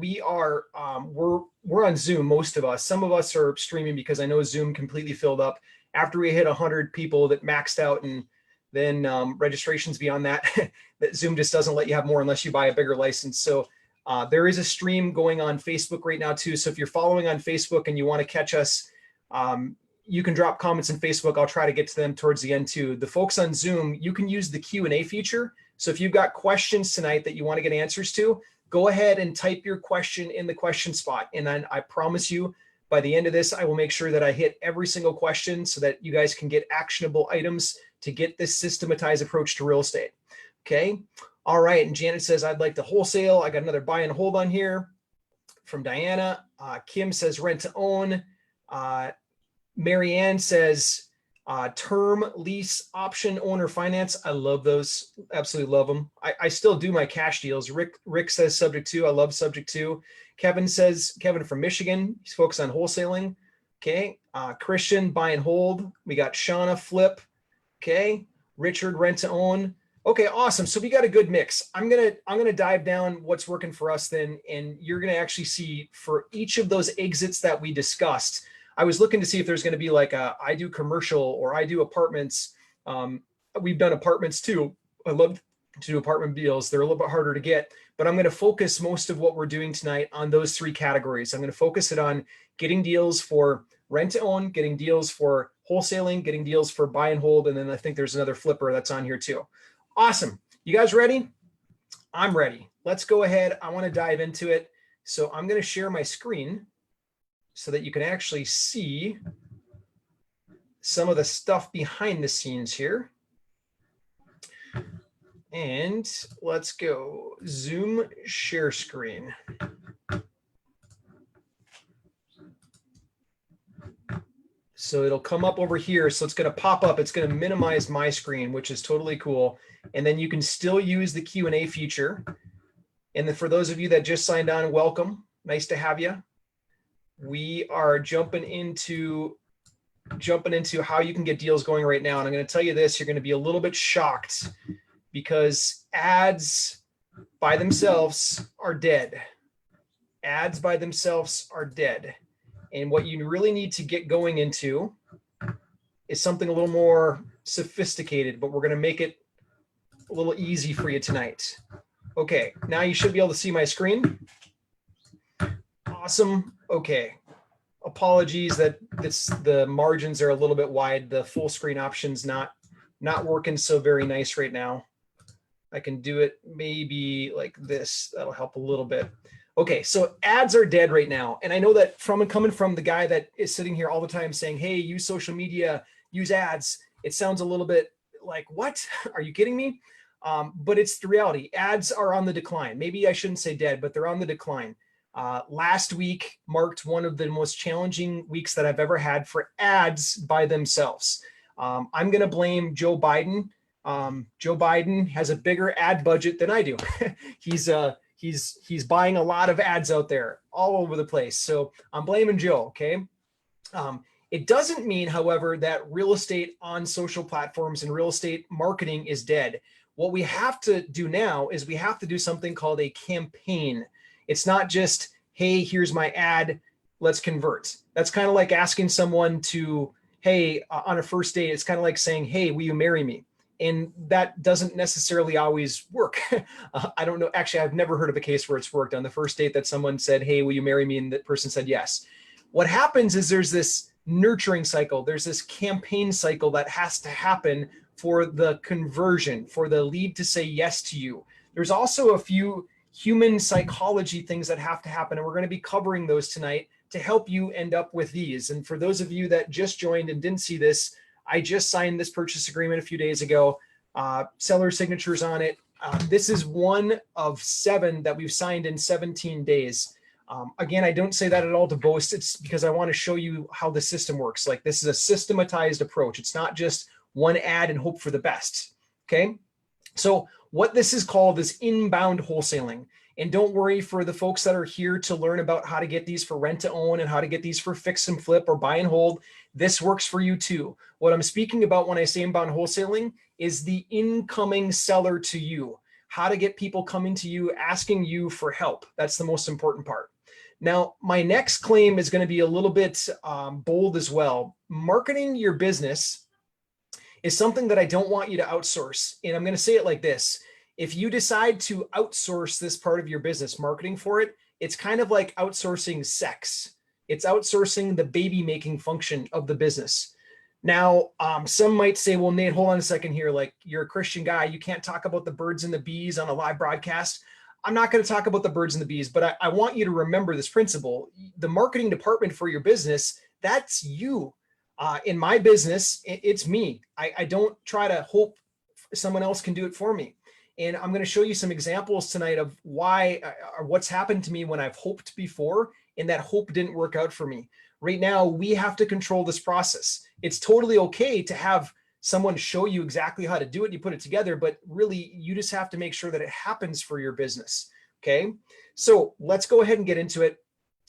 we are we're on Zoom, most of us. Some of us are streaming because I know Zoom completely filled up after we hit 100 people that maxed out, and then registrations beyond that that Zoom just doesn't let you have more unless you buy a bigger license. So there is a stream going on Facebook right now too. So if you're following on Facebook and you want to catch us, you can drop comments on Facebook. I'll try to get to them towards the end too. The folks on Zoom, you can use the Q&A feature. So if you've got questions tonight that you want to get answers to, go ahead and type your question in the question spot. And then I promise you, by the end of this, I will make sure that I hit every single question so that you guys can get actionable items to get this systematized approach to real estate. Okay. All right. And Janet says, I'd like to wholesale. I got another buy and hold on here from Diana. Kim says rent to own. Marianne says term, lease, option, owner finance. I love those. Absolutely love them. I still do my cash deals. Rick says subject to. I love subject to. Kevin says, Kevin from Michigan, he's focused on wholesaling. Okay. Christian, buy and hold. We got Shauna, flip. Okay. Richard, rent to own. Okay, awesome. So we got a good mix. I'm gonna dive down what's working for us then, and you're gonna actually see for each of those exits that we discussed. I was looking to see if there's going to be like I do commercial or I do apartments. We've done apartments too. I love to do apartment deals. They're a little bit harder to get, but I'm going to focus most of what we're doing tonight on those three categories. I'm going to focus it on getting deals for rent to own, getting deals for wholesaling, getting deals for buy and hold. And then I think there's another flipper that's on here too. Awesome. You guys ready? I'm ready. Let's go ahead. I want to dive into it. So I'm going to share my screen so that you can actually see some of the stuff behind the scenes here. And let's go Zoom share screen. So it'll come up over here. So it's going to pop up. It's going to minimize my screen, which is totally cool. And then you can still use the Q&A feature. And then for those of you that just signed on, welcome. Nice to have you. We are jumping into how you can get deals going right now. And I'm going to tell you this, you're going to be a little bit shocked because ads by themselves are dead. Ads by themselves are dead. And what you really need to get going into is something a little more sophisticated, but we're going to make it a little easy for you tonight. Okay, now you should be able to see my screen. Awesome. Okay. Apologies that the margins are a little bit wide. The full screen option's not working so very nice right now. I can do it maybe like this. That'll help a little bit. Okay, so ads are dead right now. And I know that coming from the guy that is sitting here all the time saying, hey, use social media, use ads. It sounds a little bit like, what? Are you kidding me? But it's the reality. Ads are on the decline. Maybe I shouldn't say dead, but they're on the decline. Last week marked one of the most challenging weeks that I've ever had for ads by themselves. I'm going to blame Joe Biden. Joe Biden has a bigger ad budget than I do. He's buying a lot of ads out there all over the place. So I'm blaming Joe. Okay. It doesn't mean, however, that real estate on social platforms and real estate marketing is dead. What we have to do now is we have to do something called a campaign. It's not just, hey, here's my ad, let's convert. That's kind of like asking someone to, hey, on a first date, it's kind of like saying, hey, will you marry me? And that doesn't necessarily always work. I don't know. Actually, I've never heard of a case where it's worked on the first date that someone said, hey, will you marry me? And that person said yes. What happens is there's this nurturing cycle. There's this campaign cycle that has to happen for the conversion, for the lead to say yes to you. There's also a few human psychology things that have to happen. And we're going to be covering those tonight to help you end up with these. And for those of you that just joined and didn't see this, I just signed this purchase agreement a few days ago. Seller signatures on it. This is one of 7 that we've signed in 17 days. Again, I don't say that at all to boast. It's because I want to show you how the system works. Like, this is a systematized approach. It's not just one ad and hope for the best. Okay. So what this is called is inbound wholesaling. And don't worry, for the folks that are here to learn about how to get these for rent to own and how to get these for fix and flip or buy and hold, this works for you too. What I'm speaking about when I say inbound wholesaling is the incoming seller to you. how to get people coming to you, asking you for help. That's the most important part. Now, my next claim is going to be a little bit bold as well. Marketing your business is something that I don't want you to outsource. And I'm going to say it like this. If you decide to outsource this part of your business, marketing for it, it's kind of like outsourcing sex. It's outsourcing the baby making function of the business. Now, some might say, well, Nate, hold on a second here. Like, you're a Christian guy. You can't talk about the birds and the bees on a live broadcast. I'm not going to talk about the birds and the bees, but I want you to remember this principle. The marketing department for your business, that's you. In my business, it's me. I don't try to hope someone else can do it for me. And I'm going to show you some examples tonight of why or what's happened to me when I've hoped before and that hope didn't work out for me. Right now, we have to control this process. It's totally okay to have someone show you exactly how to do it. You put it together, but really you just have to make sure that it happens for your business. Okay. So let's go ahead and get into it.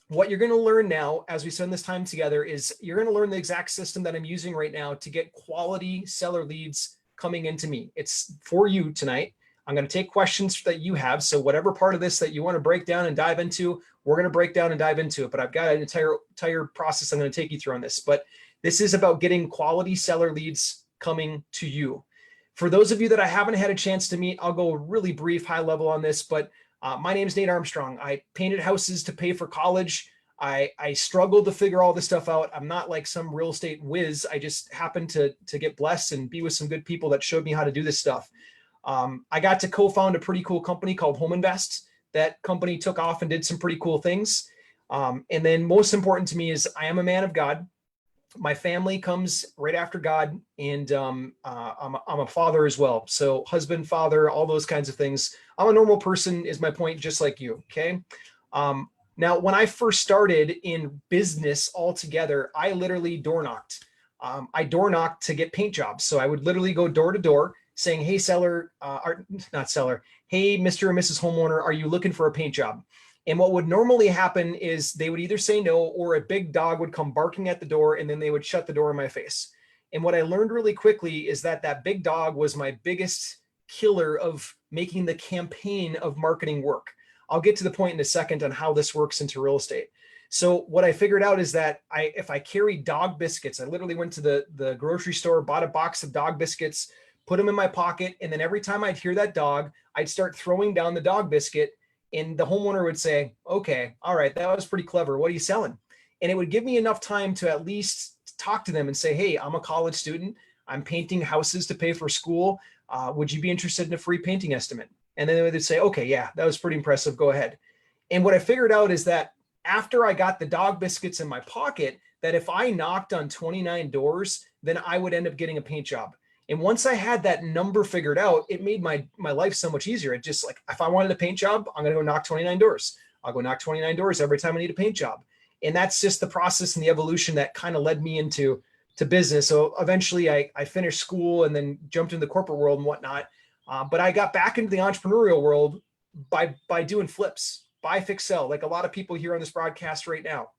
What you're going to learn now as we spend this time together is you're going to learn the exact system that I'm using right now to get quality seller leads coming into me. It's for you tonight. I'm going to take questions that you have. So whatever part of this that you want to break down and dive into, we're going to break down and dive into it. But I've got an entire process I'm going to take you through on this. But this is about getting quality seller leads coming to you. For those of you that I haven't had a chance to meet, I'll go really brief, high level on this. But my name is Nate Armstrong. I painted houses to pay for college. I struggled to figure all this stuff out. I'm not like some real estate whiz. I just happened to get blessed and be with some good people that showed me how to do this stuff. I got to co-found a pretty cool company called Home Invest. That company took off and did some pretty cool things. And then most important to me is I am a man of God. My family comes right after God, and I'm a father as well. So husband, father, all those kinds of things. I'm a normal person is my point, just like you, okay? Now, when I first started in business altogether, I literally door knocked. I door knocked to get paint jobs. So I would literally go door to door saying, hey, seller, or not seller, hey, Mr. and Mrs. Homeowner, are you looking for a paint job? And what would normally happen is they would either say no, or a big dog would come barking at the door, and then they would shut the door in my face. And what I learned really quickly is that that big dog was my biggest killer of making the campaign of marketing work. I'll get to the point in a second on how this works into real estate. So what I figured out is that if I carry dog biscuits, I literally went to the grocery store, bought a box of dog biscuits, put them in my pocket, and then every time I'd hear that dog, I'd start throwing down the dog biscuit. And the homeowner would say, okay, all right, that was pretty clever. What are you selling? And it would give me enough time to at least talk to them and say, hey, I'm a college student. I'm painting houses to pay for school. Would you be interested in a free painting estimate? And then they would say, okay, yeah, that was pretty impressive. Go ahead. And what I figured out is that after I got the dog biscuits in my pocket, that if I knocked on 29 doors, then I would end up getting a paint job. And once I had that number figured out, it made my life so much easier. It just like, if I wanted a paint job, I'm going to go knock 29 doors. I'll go knock 29 doors every time I need a paint job. And that's just the process and the evolution that kind of led me into business. So eventually I finished school and then jumped into the corporate world and whatnot. But I got back into the entrepreneurial world by doing flips, buy, fix, sell, like a lot of people here on this broadcast right now.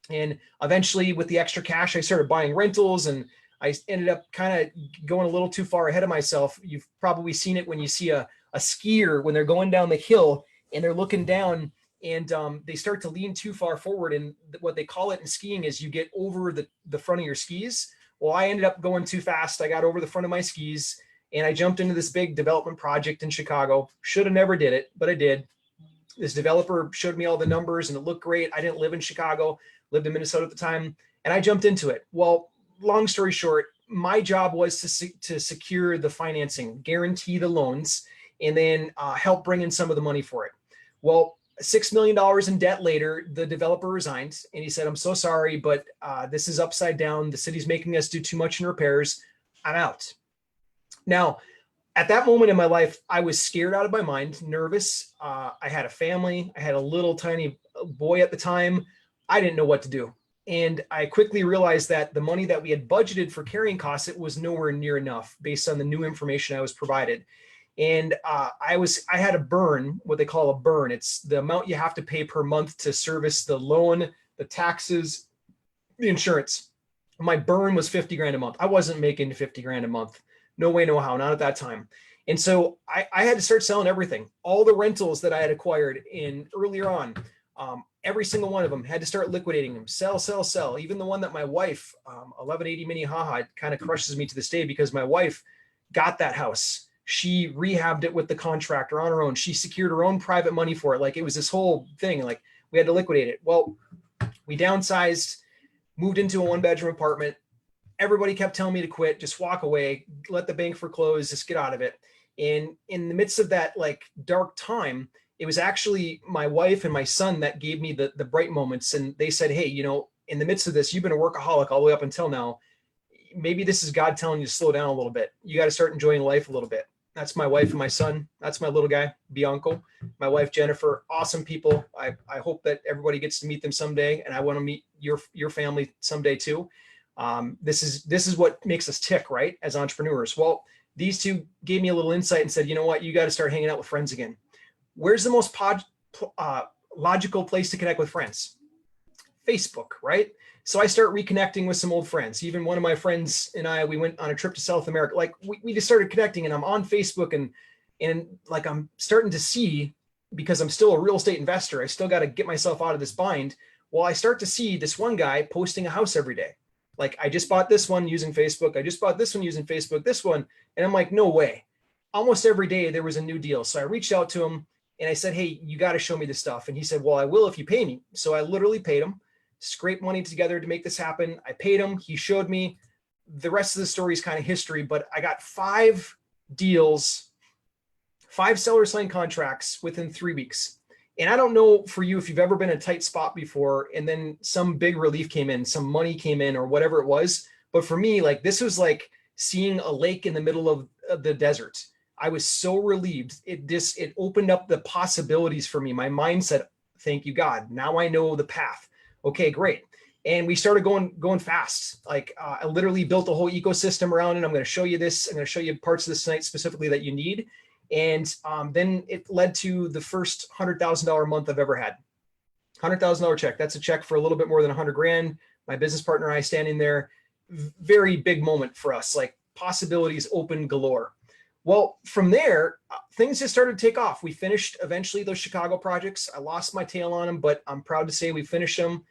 And eventually with the extra cash, I started buying rentals, and I ended up kind of going a little too far ahead of myself. You've probably seen it when you see a skier when they're going down the hill and they're looking down, and they start to lean too far forward. And what they call it in skiing is you get over the front of your skis. Well, I ended up going too fast. I got over the front of my skis and I jumped into this big development project in Chicago. Should have never did it, but I did. This developer showed me all the numbers and it looked great. I didn't live in Chicago, lived in Minnesota at the time, and I jumped into it. Well, long story short, my job was to secure the financing, guarantee the loans, and then help bring in some of the money for it. Well, $6 million in debt later, the developer resigned, and he said, I'm so sorry, but this is upside down. The city's making us do too much in repairs. I'm out. Now, at that moment in my life, I was scared out of my mind, nervous. I had a family. I had a little tiny boy at the time. I didn't know what to do. And I quickly realized that the money that we had budgeted for carrying costs, it was nowhere near enough based on the new information I was provided. And I had a burn, what they call a burn. It's the amount you have to pay per month to service the loan, the taxes, the insurance. My burn was 50 grand a month. I wasn't making 50 grand a month. No way, no how, not at that time. And so I had to start selling everything, all the rentals that I had acquired in earlier on. Every single one of them had to start liquidating them, sell, sell, sell. Even the one that my wife, 1180 Minnehaha, kind of crushes me to this day because my wife got that house. She rehabbed it with the contractor on her own. She secured her own private money for it. Like, it was this whole thing. Like, we had to liquidate it. Well, we downsized, moved into a 1-bedroom apartment. Everybody kept telling me to quit, just walk away, let the bank foreclose, just get out of it. And in the midst of that like dark time, it was actually my wife and my son that gave me the bright moments. And they said, hey, in the midst of this, you've been a workaholic all the way up until now. Maybe this is God telling you to slow down a little bit. You got to start enjoying life a little bit. That's my wife and my son. That's my little guy, Bianco. My wife, Jennifer, awesome people. I hope that everybody gets to meet them someday. And I want to meet your family someday too. This is what makes us tick, right? As entrepreneurs. Well, these two gave me a little insight and said, you know what, you got to start hanging out with friends again. Where's the most logical place to connect with friends? Facebook, right? So I start reconnecting with some old friends. Even one of my friends and I, we went on a trip to South America. Like, we just started connecting, and I'm on Facebook, and like, I'm starting to see, because I'm still a real estate investor, I still got to get myself out of this bind. Well, I start to see this one guy posting a house every day. Like, I just bought this one using Facebook. I just bought this one using Facebook, this one. And I'm like, no way. Almost every day there was a new deal. So I reached out to him and I said, hey, you got to show me this stuff. And he said, well, I will if you pay me. So I literally paid him, scraped money together to make this happen. I paid him. He showed me. The rest of the story is kind of history, but I got 5 deals, 5 seller signed contracts within 3 weeks. And I don't know for you if you've ever been in a tight spot before and then some big relief came in, some money came in or whatever it was. But for me, like, this was like seeing a lake in the middle of the desert. I was so relieved. It opened up the possibilities for me. My mind said, thank you, God. Now I know the path. Okay, great. And we started going fast. Like, I literally built a whole ecosystem around it. I'm going to show you this. I'm going to show you parts of this tonight specifically that you need. And then it led to the first $100,000 month I've ever had. $100,000 check. That's a check for a little bit more than $100,000. My business partner and I standing there. Very big moment for us. Like, possibilities open galore. Well, from there, things just started to take off. We finished eventually those Chicago projects. I lost my tail on them, but I'm proud to say we finished them,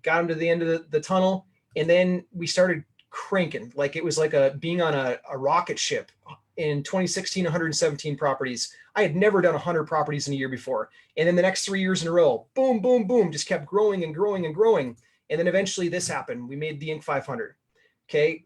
got them to the end of the tunnel, and then we started cranking. Like, it was like being on a rocket ship. In 2016, 117 properties. I had never done 100 properties in a year before. And then the next 3 years in a row, boom, boom, boom, just kept growing and growing and growing. And then eventually this happened. We made the Inc. 500. Okay.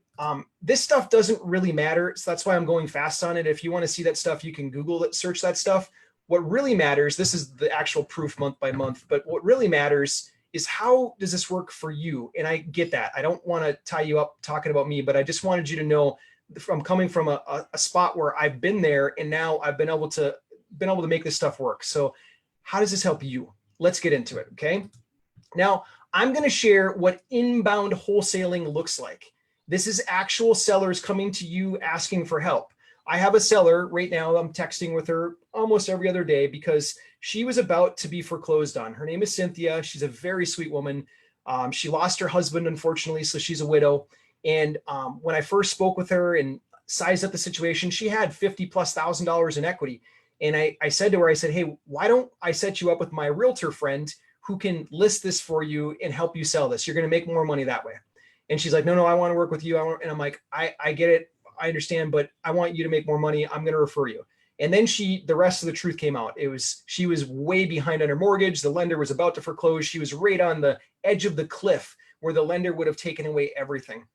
This stuff doesn't really matter. So that's why I'm going fast on it. If you want to see that stuff, you can Google it, search that stuff. What really matters, this is the actual proof month by month, but what really matters is how does this work for you? And I get that. I don't want to tie you up talking about me, but I just wanted you to know from coming from a spot where I've been there and now I've been able to make this stuff work. So how does this help you? Let's get into it. Okay. Now I'm going to share what inbound wholesaling looks like. This is actual sellers coming to you asking for help. I have a seller right now. I'm texting with her almost every other day because she was about to be foreclosed on. Her name is Cynthia. She's a very sweet woman. She lost her husband, unfortunately, so she's a widow. And when I first spoke with her and sized up the situation, she had $50,000+ in equity. And I said to her, I said, hey, why don't I set you up with my realtor friend who can list this for you and help you sell this? You're going to make more money that way. And she's like, no, I want to work with you. And I'm like, I get it. I understand, but I want you to make more money. I'm going to refer you. And then the rest of the truth came out. She was way behind on her mortgage. The lender was about to foreclose. She was right on the edge of the cliff where the lender would have taken away everything.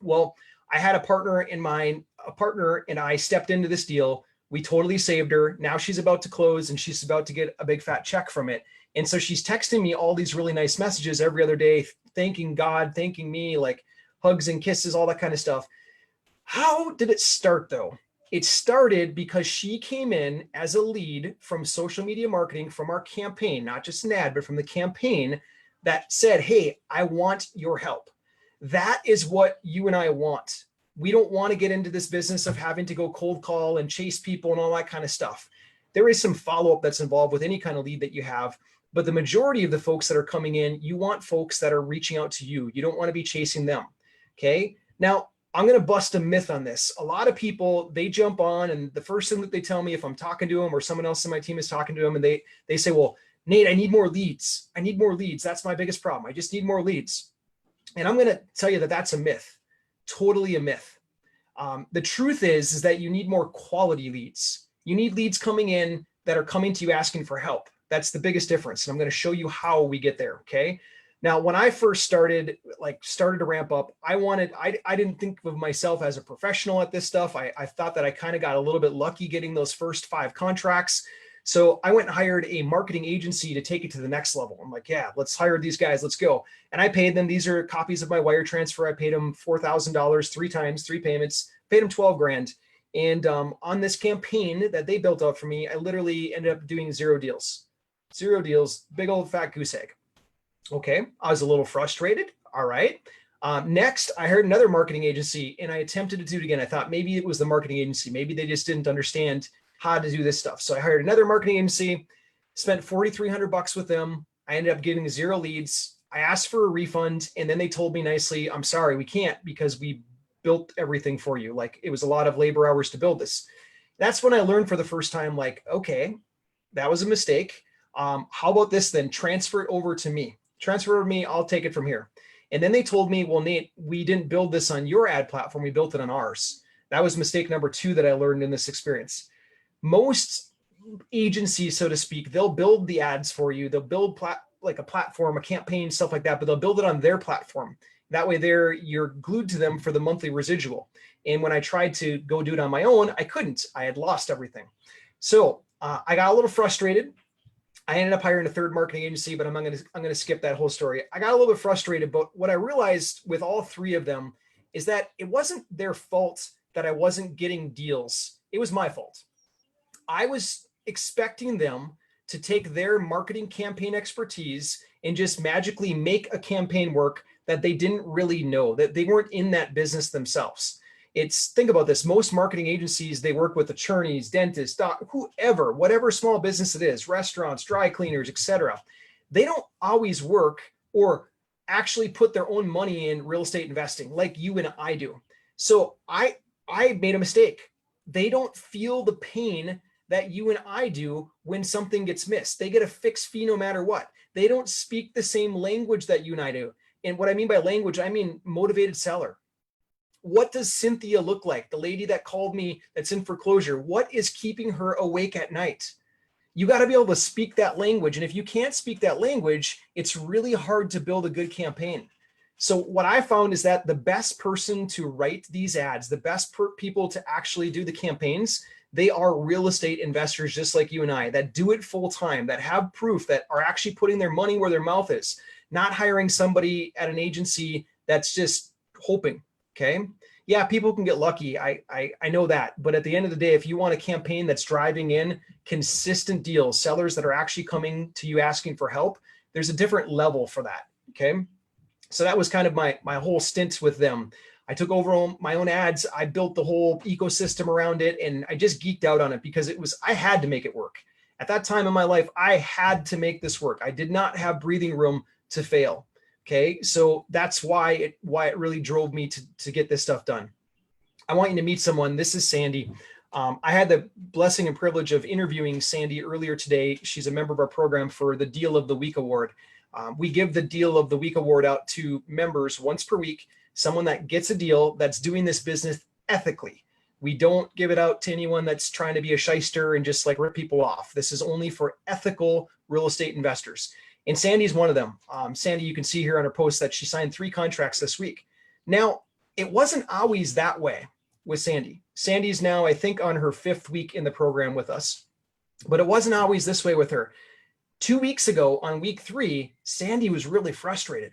Well, I had a partner and I stepped into this deal. We totally saved her. Now she's about to close and she's about to get a big fat check from it. And so she's texting me all these really nice messages every other day, thanking God, thanking me, like hugs and kisses, all that kind of stuff. How did it start though? It started because she came in as a lead from social media marketing from our campaign, not just an ad, but from the campaign that said, hey, I want your help. That is what you and I want. We don't want to get into this business of having to go cold call and chase people and all that kind of stuff. There is some follow-up that's involved with any kind of lead that you have, but the majority of the folks that are coming in, you want folks that are reaching out to you. You don't want to be chasing them. Okay. Now, I'm going to bust a myth on this. A lot of people, they jump on, and the first thing that they tell me, if I'm talking to them or someone else in my team is talking to them, and they say, well, Nate, I need more leads. I need more leads. That's my biggest problem. I just need more leads. And I'm going to tell you that that's a myth, totally a myth. The truth is that you need more quality leads. You need leads coming in that are coming to you asking for help. That's the biggest difference. And I'm going to show you how we get there. Okay. Now, when I first started to ramp up, I didn't think of myself as a professional at this stuff. I thought that I kind of got a little bit lucky getting those first 5 contracts. So I went and hired a marketing agency to take it to the next level. I'm like, yeah, let's hire these guys. Let's go. And I paid them. These are copies of my wire transfer. I paid them $4,000 3 times, 3 payments, paid them 12 grand. And on this campaign that they built out for me, I literally ended up doing 0 deals, big old fat goose egg. Okay, I was a little frustrated. All right. Next, I heard another marketing agency, and I attempted to do it again. I thought maybe it was the marketing agency. Maybe they just didn't understand how to do this stuff. So I hired another marketing agency, spent $4,300 with them. I ended up getting 0 leads. I asked for a refund, and then they told me nicely, I'm sorry, we can't because we built everything for you. Like, it was a lot of labor hours to build this. That's when I learned for the first time, like, okay, that was a mistake. How about this then? Transfer it over to me. Transfer to me, I'll take it from here. And then they told me, well, Nate, we didn't build this on your ad platform. We built it on ours. That was mistake number 2 that I learned in this experience. Most agencies, so to speak, they'll build the ads for you. They'll build like a platform, a campaign, stuff like that, but they'll build it on their platform. That way you're glued to them for the monthly residual. And when I tried to go do it on my own, I couldn't. I had lost everything. So I got a little frustrated. I ended up hiring a third marketing agency, but I'm going to skip that whole story. I got a little bit frustrated, but what I realized with all 3 of them is that it wasn't their fault that I wasn't getting deals. It was my fault. I was expecting them to take their marketing campaign expertise and just magically make a campaign work that they didn't really know, that they weren't in that business themselves. Think about this. Most marketing agencies, they work with attorneys, dentists, whoever, whatever small business it is, restaurants, dry cleaners, etc. They don't always work or actually put their own money in real estate investing like you and I do. So I made a mistake. They don't feel the pain that you and I do when something gets missed. They get a fixed fee no matter what. They don't speak the same language that you and I do. And what I mean by language, I mean motivated seller. What does Cynthia look like? The lady that called me that's in foreclosure. What is keeping her awake at night? You got to be able to speak that language. And if you can't speak that language, it's really hard to build a good campaign. So what I found is that the best person to write these ads, the best people to actually do the campaigns, they are real estate investors just like you and I that do it full time, that have proof, that are actually putting their money where their mouth is, not hiring somebody at an agency that's just hoping. Okay. Yeah, people can get lucky. I know that. But at the end of the day, if you want a campaign that's driving in consistent deals, sellers that are actually coming to you asking for help, there's a different level for that. Okay. So that was kind of my whole stint with them. I took over my own ads. I built the whole ecosystem around it, and I just geeked out on it because I had to make it work. At that time in my life, I had to make this work. I did not have breathing room to fail. Okay, so that's why it really drove me to get this stuff done. I want you to meet someone. This is Sandy. I had the blessing and privilege of interviewing Sandy earlier today. She's a member of our program for the Deal of the Week Award. We give the Deal of the Week Award out to members once per week, someone that gets a deal that's doing this business ethically. We don't give it out to anyone that's trying to be a shyster and just like rip people off. This is only for ethical real estate investors. And Sandy's one of them. Sandy, you can see here on her post that she signed 3 contracts this week. Now, it wasn't always that way with Sandy. Sandy's now, I think, on her 5th week in the program with us, but it wasn't always this way with her. 2 weeks ago on week 3, Sandy was really frustrated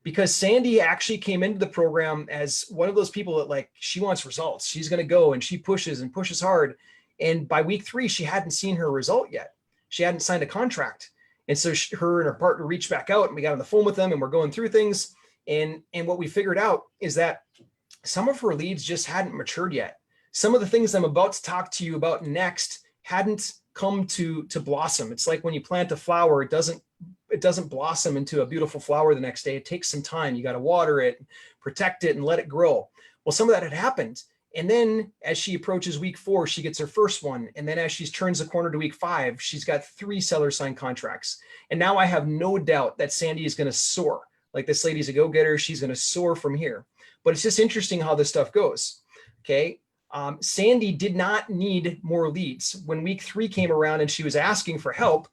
because Sandy actually came into the program as one of those people that she wants results. She's going to go and she pushes and pushes hard. And by week 3, she hadn't seen her result yet. She hadn't signed a contract. And so her and her partner reached back out and we got on the phone with them and we're going through things. And what we figured out is that some of her leads just hadn't matured yet. Some of the things I'm about to talk to you about next hadn't come to blossom. It's like when you plant a flower, it doesn't blossom into a beautiful flower the next day. It takes some time. You got to water it, protect it, and let it grow. Well, some of that had happened. And then as she approaches week 4, she gets her first one. And then as she turns the corner to week 5, she's got 3 seller signed contracts. And now I have no doubt that Sandy is going to soar. Like, this lady's a go-getter. She's going to soar from here. But it's just interesting how this stuff goes. Okay. Sandy did not need more leads. When week 3 came around and she was asking for help,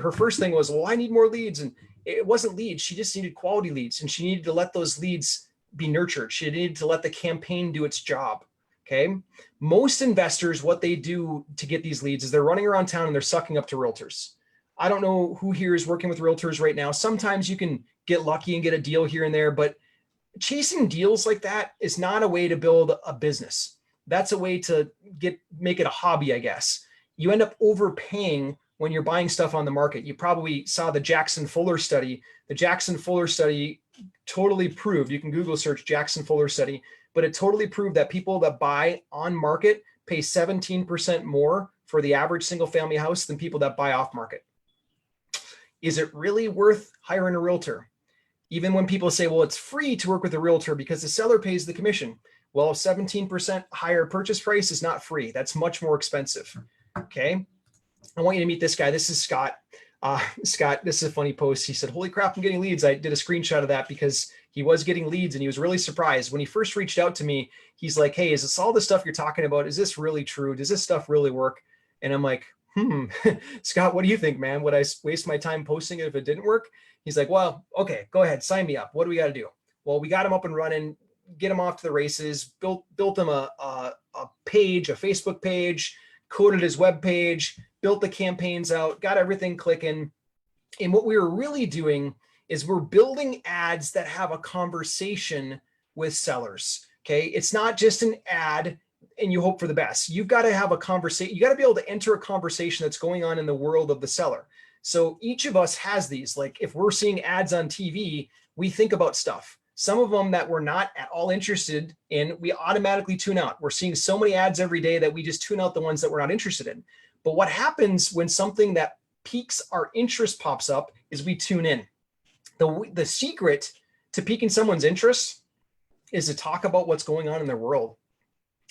her first thing was, well, I need more leads. And it wasn't leads. She just needed quality leads, and she needed to let those leads be nurtured. She needed to let the campaign do its job. Okay. Most investors, what they do to get these leads is they're running around town and they're sucking up to realtors. I don't know who here is working with realtors right now. Sometimes you can get lucky and get a deal here and there, but chasing deals like that is not a way to build a business. That's a way to make it a hobby, I guess. You end up overpaying when you're buying stuff on the market. You probably saw the Jackson Fuller study. The Jackson Fuller study totally proved, you can Google search Jackson Fuller study, but it totally proved that people that buy on market pay 17% more for the average single family house than people that buy off market. Is it really worth hiring a realtor? Even when people say, well, it's free to work with a realtor because the seller pays the commission. Well, 17% higher purchase price is not free. That's much more expensive. Okay. I want you to meet this guy. This is Scott. Scott, this is a funny post. He said, holy crap, I'm getting leads. I did a screenshot of that because he was getting leads and he was really surprised. When he first reached out to me, he's like, hey, is this all the stuff you're talking about? Is this really true? Does this stuff really work? And I'm like, Scott, what do you think, man? Would I waste my time posting it if it didn't work? He's like, well, okay, go ahead. Sign me up. What do we got to do? Well, we got him up and running, get him off to the races, built him a page, a Facebook page, coded his web page, built the campaigns out, got everything clicking. And what we were really doing is we're building ads that have a conversation with sellers. Okay. It's not just an ad and you hope for the best. You've got to have a conversation. You got to be able to enter a conversation that's going on in the world of the seller. So each of us has these. Like, if we're seeing ads on TV, we think about stuff. Some of them that we're not at all interested in, we automatically tune out. We're seeing so many ads every day that we just tune out the ones that we're not interested in. But what happens when something that piques our interest pops up is we tune in. The secret to piquing someone's interest is to talk about what's going on in their world.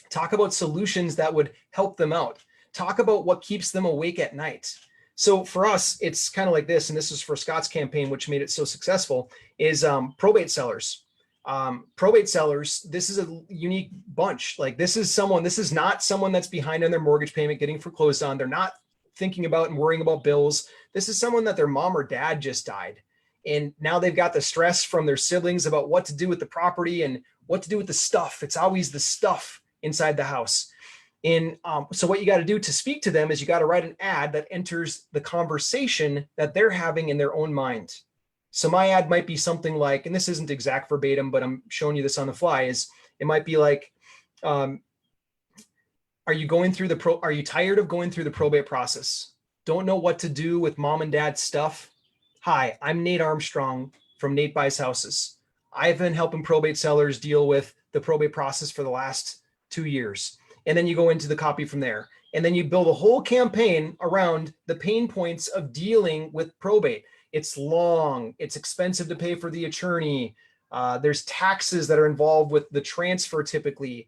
Talk about solutions that would help them out. Talk about what keeps them awake at night. So for us, it's kind of like this, and this is for Scott's campaign, which made it so successful, is probate sellers. Probate sellers, this is a unique bunch. Like, this is not someone that's behind on their mortgage payment, getting foreclosed on. They're not thinking about and worrying about bills. This is someone that their mom or dad just died. And now they've got the stress from their siblings about what to do with the property and what to do with the stuff. It's always the stuff inside the house. And so what you got to do to speak to them is you got to write an ad that enters the conversation that they're having in their own mind. So my ad might be something like, and this isn't exact verbatim, but I'm showing you this on the fly, is it might be like, are you tired of going through the probate process? Don't know what to do with mom and dad's stuff? Hi, I'm Nate Armstrong from Nate Buys Houses. I've been helping probate sellers deal with the probate process for the last 2 years. And then you go into the copy from there. And then you build a whole campaign around the pain points of dealing with probate. It's long, it's expensive to pay for the attorney. There's taxes that are involved with the transfer typically.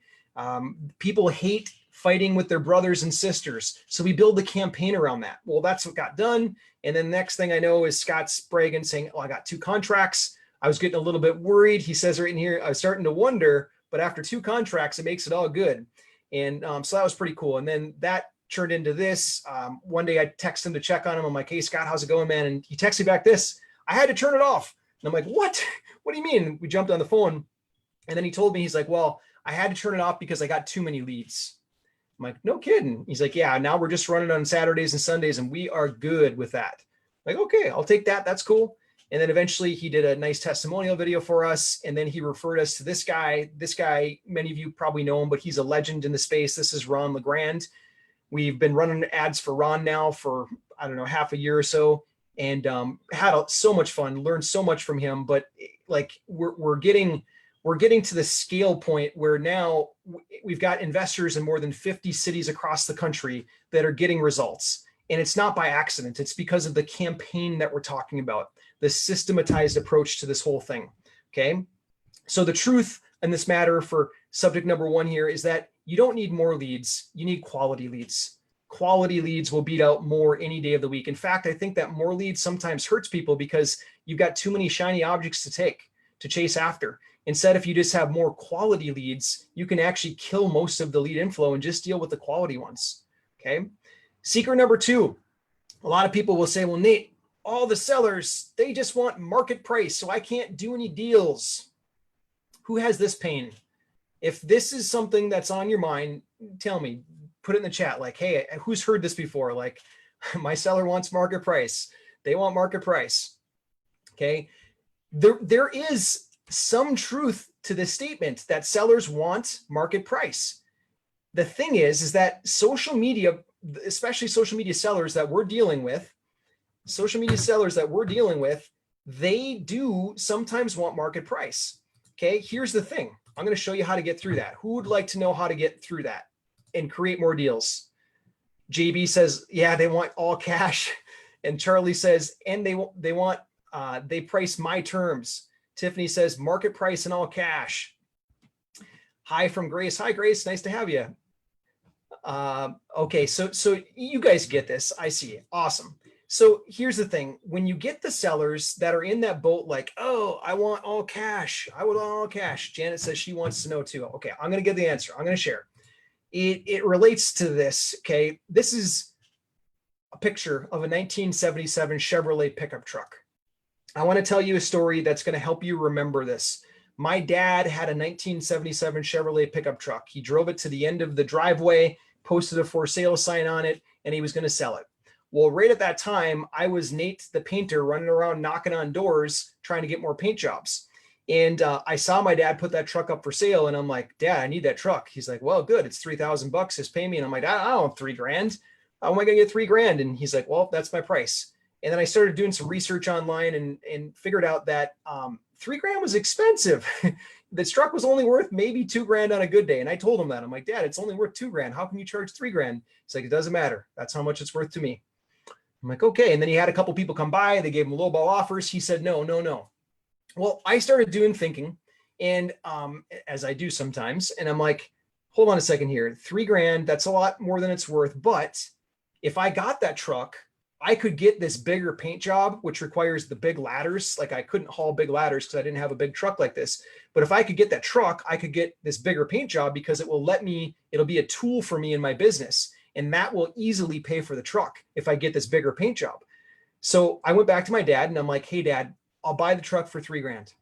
People hate fighting with their brothers and sisters. So we build the campaign around that. Well, that's what got done. And then the next thing I know is Scott's bragging, saying, oh, I got 2 contracts. I was getting a little bit worried. He says right in here, I was starting to wonder, but after 2 contracts, it makes it all good. And so that was pretty cool. And then that turned into this. One day I texted him to check on him. I'm like, hey, Scott, how's it going, man? And he texted me back this. I had to turn it off. And I'm like, what? What do you mean? We jumped on the phone. And then he told me, he's like, well, I had to turn it off because I got too many leads. I'm like, no kidding. He's like, yeah, now we're just running on Saturdays and Sundays and we are good with that. I'm like, okay, I'll take that. That's cool. And then eventually he did a nice testimonial video for us. And then he referred us to this guy. This guy, many of you probably know him, but he's a legend in the space. This is Ron LeGrand. We've been running ads for Ron now for, I don't know, half a year or so, and had so much fun, learned so much from him. But like we're getting to the scale point where now we've got investors in more than 50 cities across the country that are getting results. And it's not by accident. It's because of the campaign that we're talking about, the systematized approach to this whole thing. Okay. So the truth, in this matter for subject number 1 here is that you don't need more leads. You need quality leads. Quality leads will beat out more any day of the week. In fact, I think that more leads sometimes hurts people because you've got too many shiny objects to chase after. Instead, if you just have more quality leads, you can actually kill most of the lead inflow and just deal with the quality ones. Okay. Secret number 2, a lot of people will say, well, Nate, all the sellers, they just want market price, so I can't do any deals. Who has this pain? If this is something that's on your mind, tell me, put it in the chat. Like, hey, who's heard this before? Like, my seller wants market price. They want market price. Okay. There is some truth to this statement that sellers want market price. The thing is that social media, especially social media sellers that we're dealing with, they do sometimes want market price. Okay, here's the thing. I'm going to show you how to get through that. Who would like to know how to get through that and create more deals? JB says, yeah, they want all cash. And Charlie says, and they price my terms. Tiffany says, market price and all cash. Hi from Grace. Hi, Grace. Nice to have you. Okay, so you guys get this. I see. Awesome. So here's the thing. When you get the sellers that are in that boat, like, oh, I want all cash. I want all cash. Janet says she wants to know too. Okay, I'm going to give the answer. I'm going to share. It relates to this. Okay, this is a picture of a 1977 Chevrolet pickup truck. I want to tell you a story that's going to help you remember this. My dad had a 1977 Chevrolet pickup truck. He drove it to the end of the driveway, posted a for sale sign on it, and he was going to sell it. Well, right at that time, I was Nate the painter running around knocking on doors trying to get more paint jobs. And I saw my dad put that truck up for sale, and I'm like, Dad, I need that truck. He's like, well, good. It's $3,000. Just pay me. And I'm like, I don't have $3,000. How am I going to get $3,000? And he's like, well, that's my price. And then I started doing some research online and figured out that $3,000 was expensive. This truck was only worth maybe $2,000 on a good day. And I told him that. I'm like, Dad, it's only worth $2,000. How can you charge $3,000? He's like, it doesn't matter. That's how much it's worth to me. I'm like, okay. And then he had a couple people come by. They gave him lowball offers. He said, no. Well, I started doing thinking, and as I do sometimes, and I'm like, hold on a second here. $3,000, that's a lot more than it's worth. But if I got that truck, I could get this bigger paint job, which requires the big ladders. Like I couldn't haul big ladders because I didn't have a big truck like this. But if I could get that truck, I could get this bigger paint job because it'll be a tool for me in my business. And that will easily pay for the truck if I get this bigger paint job. So I went back to my dad and I'm like, hey, Dad, I'll buy the truck for $3,000.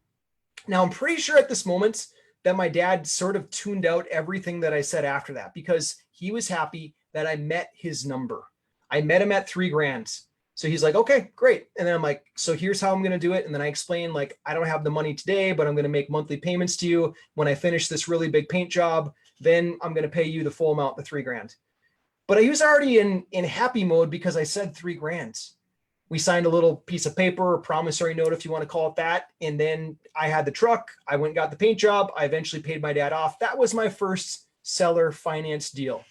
Now I'm pretty sure at this moment that my dad sort of tuned out everything that I said after that because he was happy that I met his number. I met him at $3,000. So he's like, okay, great. And then I'm like, so here's how I'm going to do it. And then I explain like, I don't have the money today, but I'm going to make monthly payments to you. When I finish this really big paint job, then I'm going to pay you the full amount, the $3,000. But he was already in happy mode because I said $3,000. We signed a little piece of paper, a promissory note, if you want to call it that. And then I had the truck. I went and got the paint job. I eventually paid my dad off. That was my first seller finance deal.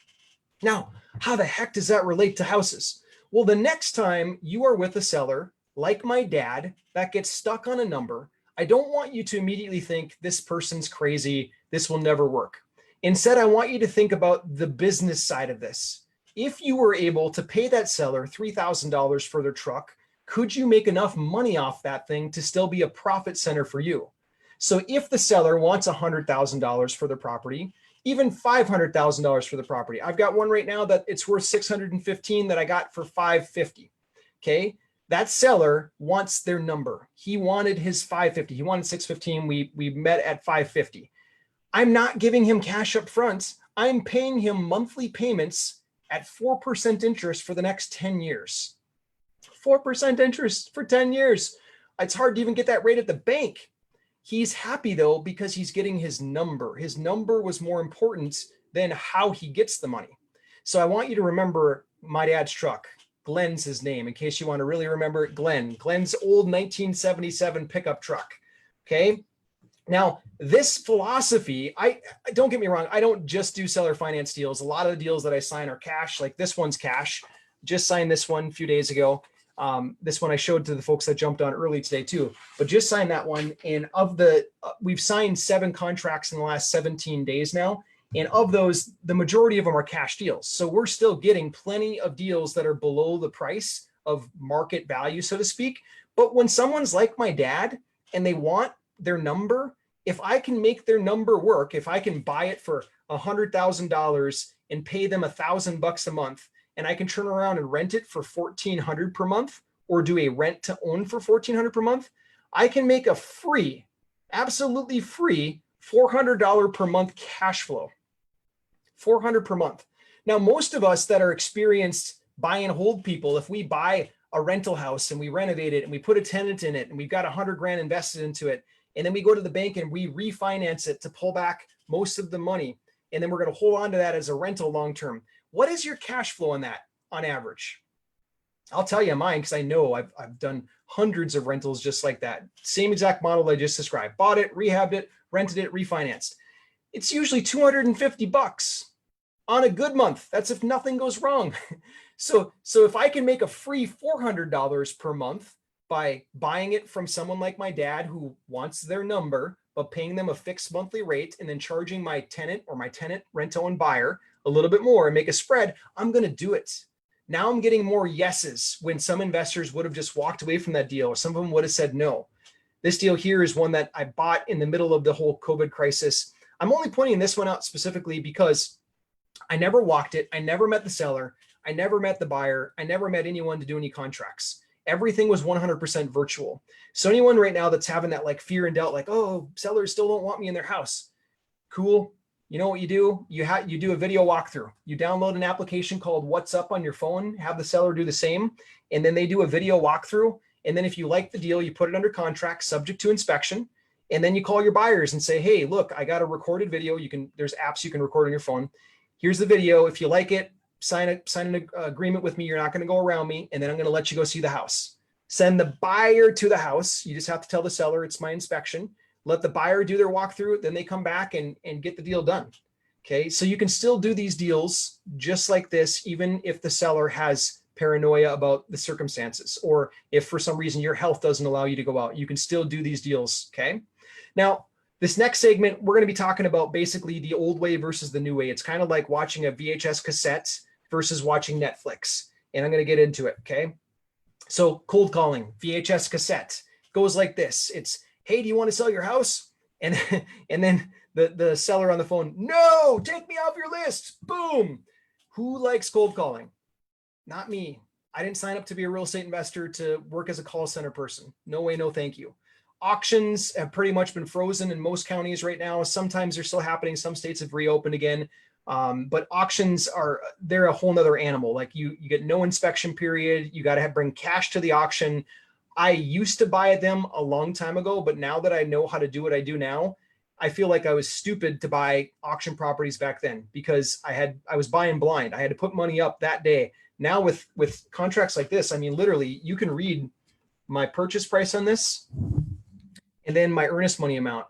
Now, how the heck does that relate to houses? Well, the next time you are with a seller, like my dad, that gets stuck on a number, I don't want you to immediately think this person's crazy, this will never work. Instead, I want you to think about the business side of this. If you were able to pay that seller $3,000 for their truck, could you make enough money off that thing to still be a profit center for you? So if the seller wants $100,000 for the property, even $500,000 for the property. I've got one right now that it's worth $615 that I got for $550. Okay. That seller wants their number. He wanted his $550. He wanted $615. We met at $550. I'm not giving him cash up front. I'm paying him monthly payments at 4% interest for the next 10 years. 4% interest for 10 years. It's hard to even get that rate at the bank. He's happy though, because he's getting his number. His number was more important than how he gets the money. So I want you to remember my dad's truck. Glenn's his name, in case you want to really remember it. Glenn's old 1977 pickup truck. Okay. Now this philosophy, I don't get me wrong. I don't just do seller finance deals. A lot of the deals that I sign are cash. Like this one's cash. Just signed this one a few days ago. This one I showed to the folks that jumped on early today too, but just signed that one. And we've signed 7 contracts in the last 17 days now. And of those, the majority of them are cash deals. So we're still getting plenty of deals that are below the price of market value, so to speak. But when someone's like my dad and they want their number, if I can make their number work, if I can buy it for $100,000 and pay them $1,000 a month, and I can turn around and rent it for $1,400 per month, or do a rent to own for $1,400 per month, I can make a free, absolutely free $400 per month cash flow. $400 per month. Now, most of us that are experienced buy and hold people, if we buy a rental house and we renovate it and we put a tenant in it and we've got $100,000 invested into it, and then we go to the bank and we refinance it to pull back most of the money, and then we're going to hold on to that as a rental long term. What is your cash flow on that on average? I'll tell you mine, because I know I've done hundreds of rentals just like that. Same exact model I just described. Bought it, rehabbed it, rented it, refinanced. It's usually $250 on a good month. That's if nothing goes wrong. So if I can make a free $400 per month by buying it from someone like my dad who wants their number, but paying them a fixed monthly rate and then charging my tenant or my tenant rent-to-own buyer a little bit more and make a spread, I'm going to do it. Now I'm getting more yeses when some investors would have just walked away from that deal, or some of them would have said no. This deal here is one that I bought in the middle of the whole COVID crisis. I'm only pointing this one out specifically because I never walked it. I never met the seller. I never met the buyer. I never met anyone to do any contracts. Everything was 100% virtual. So anyone right now that's having that like fear and doubt, like, oh, sellers still don't want me in their house. Cool. You know what you do? You do a video walkthrough. You download an application called WhatsUp on your phone, have the seller do the same, and then they do a video walkthrough. And then if you like the deal, you put it under contract subject to inspection. And then you call your buyers and say, hey, look, I got a recorded video. There's apps you can record on your phone. Here's the video. If you like it, sign an agreement with me. You're not going to go around me. And then I'm going to let you go see the house. Send the buyer to the house. You just have to tell the seller it's my inspection. Let the buyer do their walkthrough. Then they come back and get the deal done. Okay. So you can still do these deals just like this, even if the seller has paranoia about the circumstances, or if for some reason your health doesn't allow you to go out, you can still do these deals. Okay. Now, this next segment, we're going to be talking about basically the old way versus the new way. It's kind of like watching a VHS cassette versus watching Netflix. And I'm going to get into it. Okay. So cold calling, VHS cassette goes like this. It's, hey, do you want to sell your house? And then the seller on the phone, no, take me off your list. Boom. Who likes cold calling? Not me. I didn't sign up to be a real estate investor to work as a call center person. No way, no thank you. Auctions have pretty much been frozen in most counties right now. Sometimes they're still happening. Some states have reopened again. But auctions they're a whole nother animal. Like you get no inspection period. You got to bring cash to the auction. I used to buy them a long time ago, but now that I know how to do what I do now, I feel like I was stupid to buy auction properties back then because I was buying blind. I had to put money up that day. Now with contracts like this, I mean, literally you can read my purchase price on this and then my earnest money amount.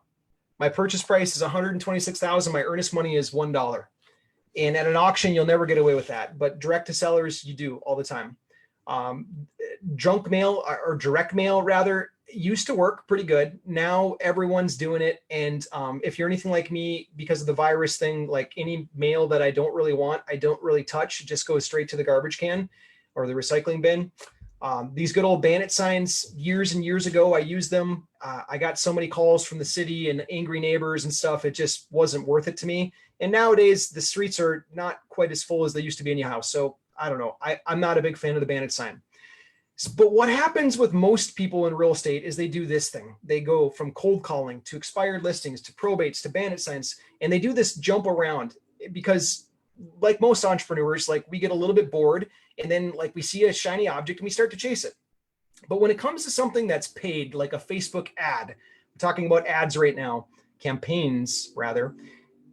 My purchase price is $126,000. My earnest money is $1. And at an auction, you'll never get away with that. But direct to sellers, you do all the time. Junk mail or direct mail rather used to work pretty good. Now everyone's doing it. And if you're anything like me, because of the virus thing, like any mail that I don't really want, I don't really touch. It just goes straight to the garbage can or the recycling bin. These good old bandit signs, years and years ago, I used them. I got so many calls from the city and angry neighbors and stuff. It just wasn't worth it to me. And nowadays the streets are not quite as full as they used to be in your house. So I don't know. I'm not a big fan of the bandit sign. But what happens with most people in real estate is they do this thing. They go from cold calling to expired listings to probates to bandit signs. And they do this jump around because like most entrepreneurs, like we get a little bit bored and then like we see a shiny object and we start to chase it. But when it comes to something that's paid, like a Facebook ad, we're talking about ads right now, campaigns rather,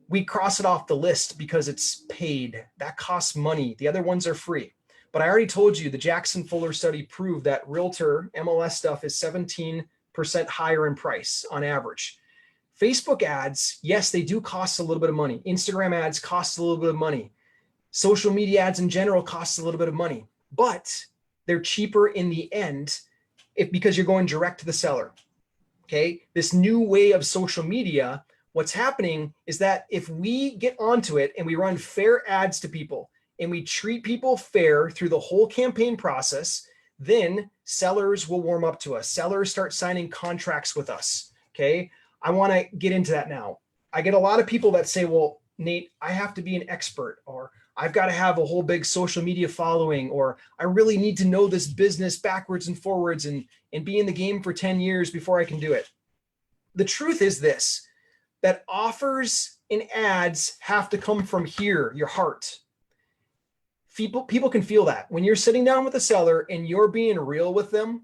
we cross it off the list because it's paid. That costs money. The other ones are free. But I already told you the Jackson Fuller study proved that realtor MLS stuff is 17% higher in price on average. Facebook ads, yes, they do cost a little bit of money. Instagram ads cost a little bit of money. Social media ads in general cost a little bit of money. But they're cheaper in the end because you're going direct to the seller. Okay. This new way of social media, what's happening is that if we get onto it and we run fair ads to people and we treat people fair through the whole campaign process, then sellers will warm up to us. Sellers start signing contracts with us. Okay. I want to get into that now. I get a lot of people that say, well, Nate, I have to be an expert, or I've got to have a whole big social media following, or I really need to know this business backwards and forwards and be in the game for 10 years before I can do it. The truth is this, that offers and ads have to come from here, your heart. People can feel that. When you're sitting down with a seller and you're being real with them,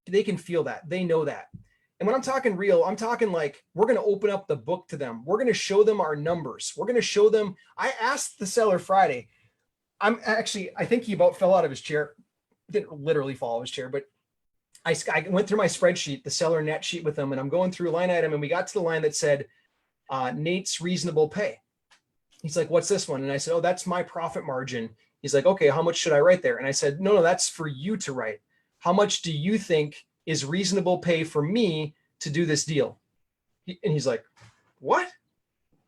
they can feel that. They know that. And when I'm talking real, I'm talking like we're going to open up the book to them. We're going to show them our numbers. We're going to show them. I asked the seller Friday. I think he about fell out of his chair. Didn't literally fall out of his chair, but I went through my spreadsheet, the seller net sheet with them, and I'm going through a line item, and we got to the line that said, Nate's reasonable pay. He's like, what's this one? And I said, oh, that's my profit margin. He's like, okay, how much should I write there? And I said, no, that's for you to write. How much do you think is reasonable pay for me to do this deal? And he's like, what?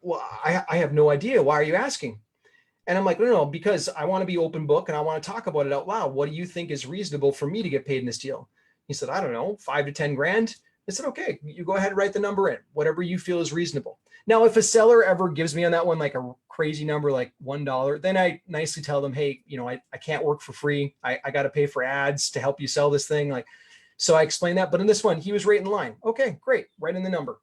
Well, I have no idea. Why are you asking? And I'm like, no, because I want to be open book and I want to talk about it out loud. What do you think is reasonable for me to get paid in this deal? He said, I don't know, 5 to 10 grand. I said, okay, you go ahead and write the number in, whatever you feel is reasonable. Now, if a seller ever gives me on that one, like a crazy number, like $1, then I nicely tell them, hey, I can't work for free. I got to pay for ads to help you sell this thing. So I explained that, but in this one, he was right in line. Okay, great. Write in the number.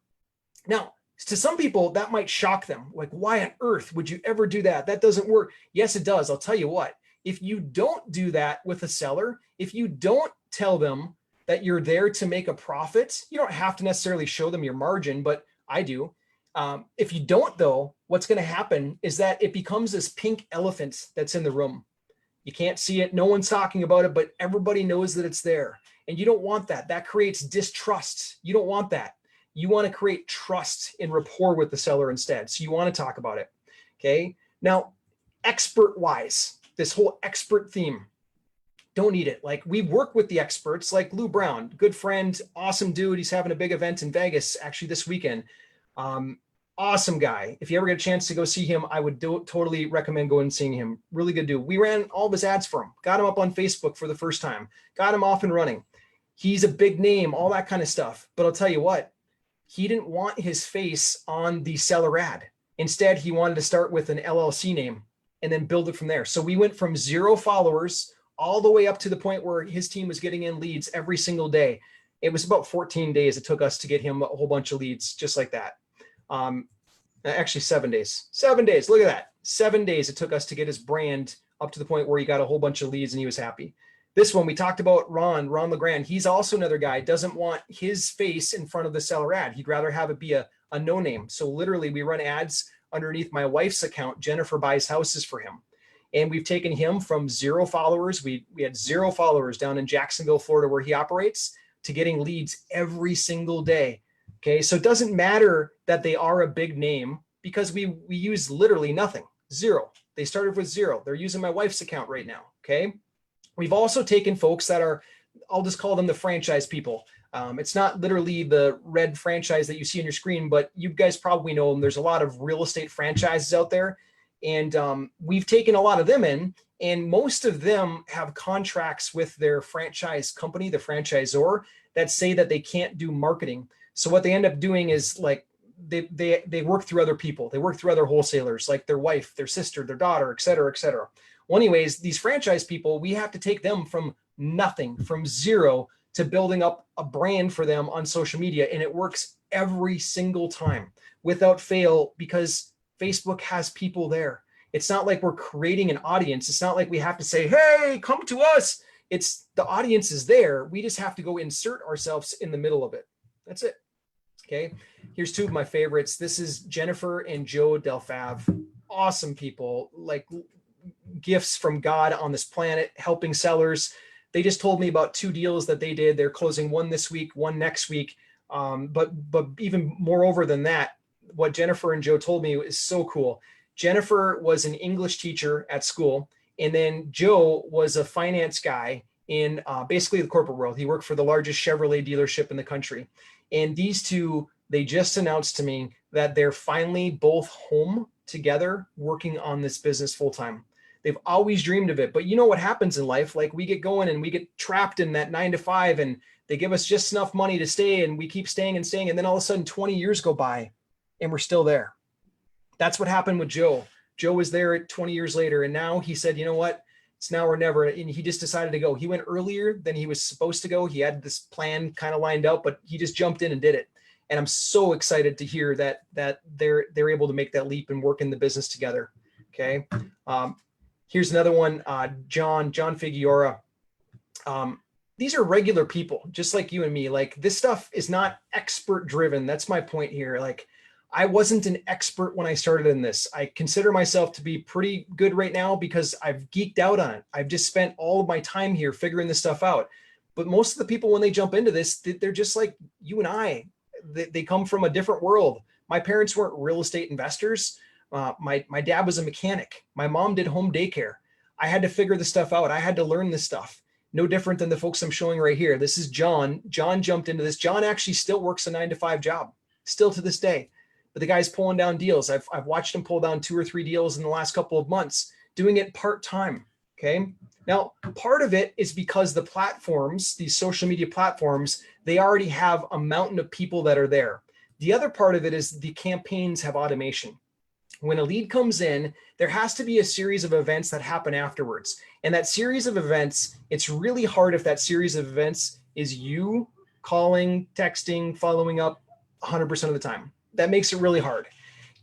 Now, to some people that might shock them. Like, why on earth would you ever do that? That doesn't work. Yes, it does. I'll tell you what, if you don't do that with a seller, if you don't tell them that you're there to make a profit, you don't have to necessarily show them your margin, but I do. If you don't though, what's going to happen is that it becomes this pink elephant that's in the room. You can't see it. No one's talking about it, but everybody knows that it's there. And you don't want that. That creates distrust. You don't want that. You want to create trust and rapport with the seller instead. So you want to talk about it. Okay. Now, expert wise, this whole expert theme, don't need it. Like, we work with the experts like Lou Brown, good friend, awesome dude. He's having a big event in Vegas actually this weekend. Awesome guy. If you ever get a chance to go see him, I would totally recommend going and seeing him. Really good dude. We ran all of his ads for him, got him up on Facebook for the first time, got him off and running. He's a big name, all that kind of stuff. But I'll tell you what, he didn't want his face on the seller ad. Instead, he wanted to start with an LLC name and then build it from there. So we went from 0 followers all the way up to the point where his team was getting in leads every single day. It was about 14 days it took us to get him a whole bunch of leads just like that. Actually 7 days. 7 days. Look at that. 7 days it took us to get his brand up to the point where he got a whole bunch of leads and he was happy. This one, we talked about Ron LeGrand. He's also another guy, doesn't want his face in front of the seller ad. He'd rather have it be a no name. So literally we run ads underneath my wife's account. Jennifer buys houses for him. And we've taken him from 0 followers. We had 0 followers down in Jacksonville, Florida, where he operates, to getting leads every single day. Okay. So it doesn't matter that they are a big name because we use literally nothing, 0. They started with 0. They're using my wife's account right now. Okay. We've also taken folks that are, I'll just call them the franchise people. It's not literally the red franchise that you see on your screen, but you guys probably know them. There's a lot of real estate franchises out there. And we've taken a lot of them in, and most of them have contracts with their franchise company, the franchisor, that say that they can't do marketing. So what they end up doing is like they work through other people. They work through other wholesalers, like their wife, their sister, their daughter, et cetera, et cetera. Well, anyways, these franchise people, we have to take them from nothing, from 0 to building up a brand for them on social media. And it works every single time without fail because Facebook has people there. It's not like we're creating an audience. It's not like we have to say, hey, come to us. It's the audience is there. We just have to go insert ourselves in the middle of it. That's it. Okay. Here's 2 of my favorites. This is Jennifer and Joe Delfave. Awesome people, like gifts from God on this planet, helping sellers. They just told me about 2 deals that they did. They're closing one this week, one next week. But even moreover than that, what Jennifer and Joe told me is so cool. Jennifer was an English teacher at school, and then Joe was a finance guy in basically the corporate world. He worked for the largest Chevrolet dealership in the country. And these two, they just announced to me that they're finally both home together working on this business full time. They've always dreamed of it. But you know what happens in life? Like we get going and we get trapped in that 9 to 5 and they give us just enough money to stay and we keep staying and staying. And then all of a sudden 20 years go by and we're still there. That's what happened with Joe. Joe was there 20 years later. And now he said, you know what? It's now or never. And he just decided to go. He went earlier than he was supposed to go. He had this plan kind of lined out, but he just jumped in and did it. And I'm so excited to hear that they're able to make that leap and work in the business together. Okay. Here's another one. John Figueroa. These are regular people, just like you and me. Like this stuff is not expert driven. That's my point here. Like I wasn't an expert when I started in this. I consider myself to be pretty good right now because I've geeked out on it. I've just spent all of my time here figuring this stuff out. But most of the people, when they jump into this, they're just like you and I. They come from a different world. My parents weren't real estate investors. My dad was a mechanic. My mom did home daycare. I had to figure this stuff out. I had to learn this stuff. No different than the folks I'm showing right here. This is John. John jumped into this. John actually still works a 9 to 5 job, still to this day. But the guy's pulling down deals. I've watched him pull down 2 or 3 deals in the last couple of months, doing it part-time. Okay. Now, part of it is because the platforms, these social media platforms, they already have a mountain of people that are there. The other part of it is the campaigns have automation. When a lead comes in, there has to be a series of events that happen afterwards. And that series of events, it's really hard if that series of events is you calling, texting, following up 100% of the time. That makes it really hard.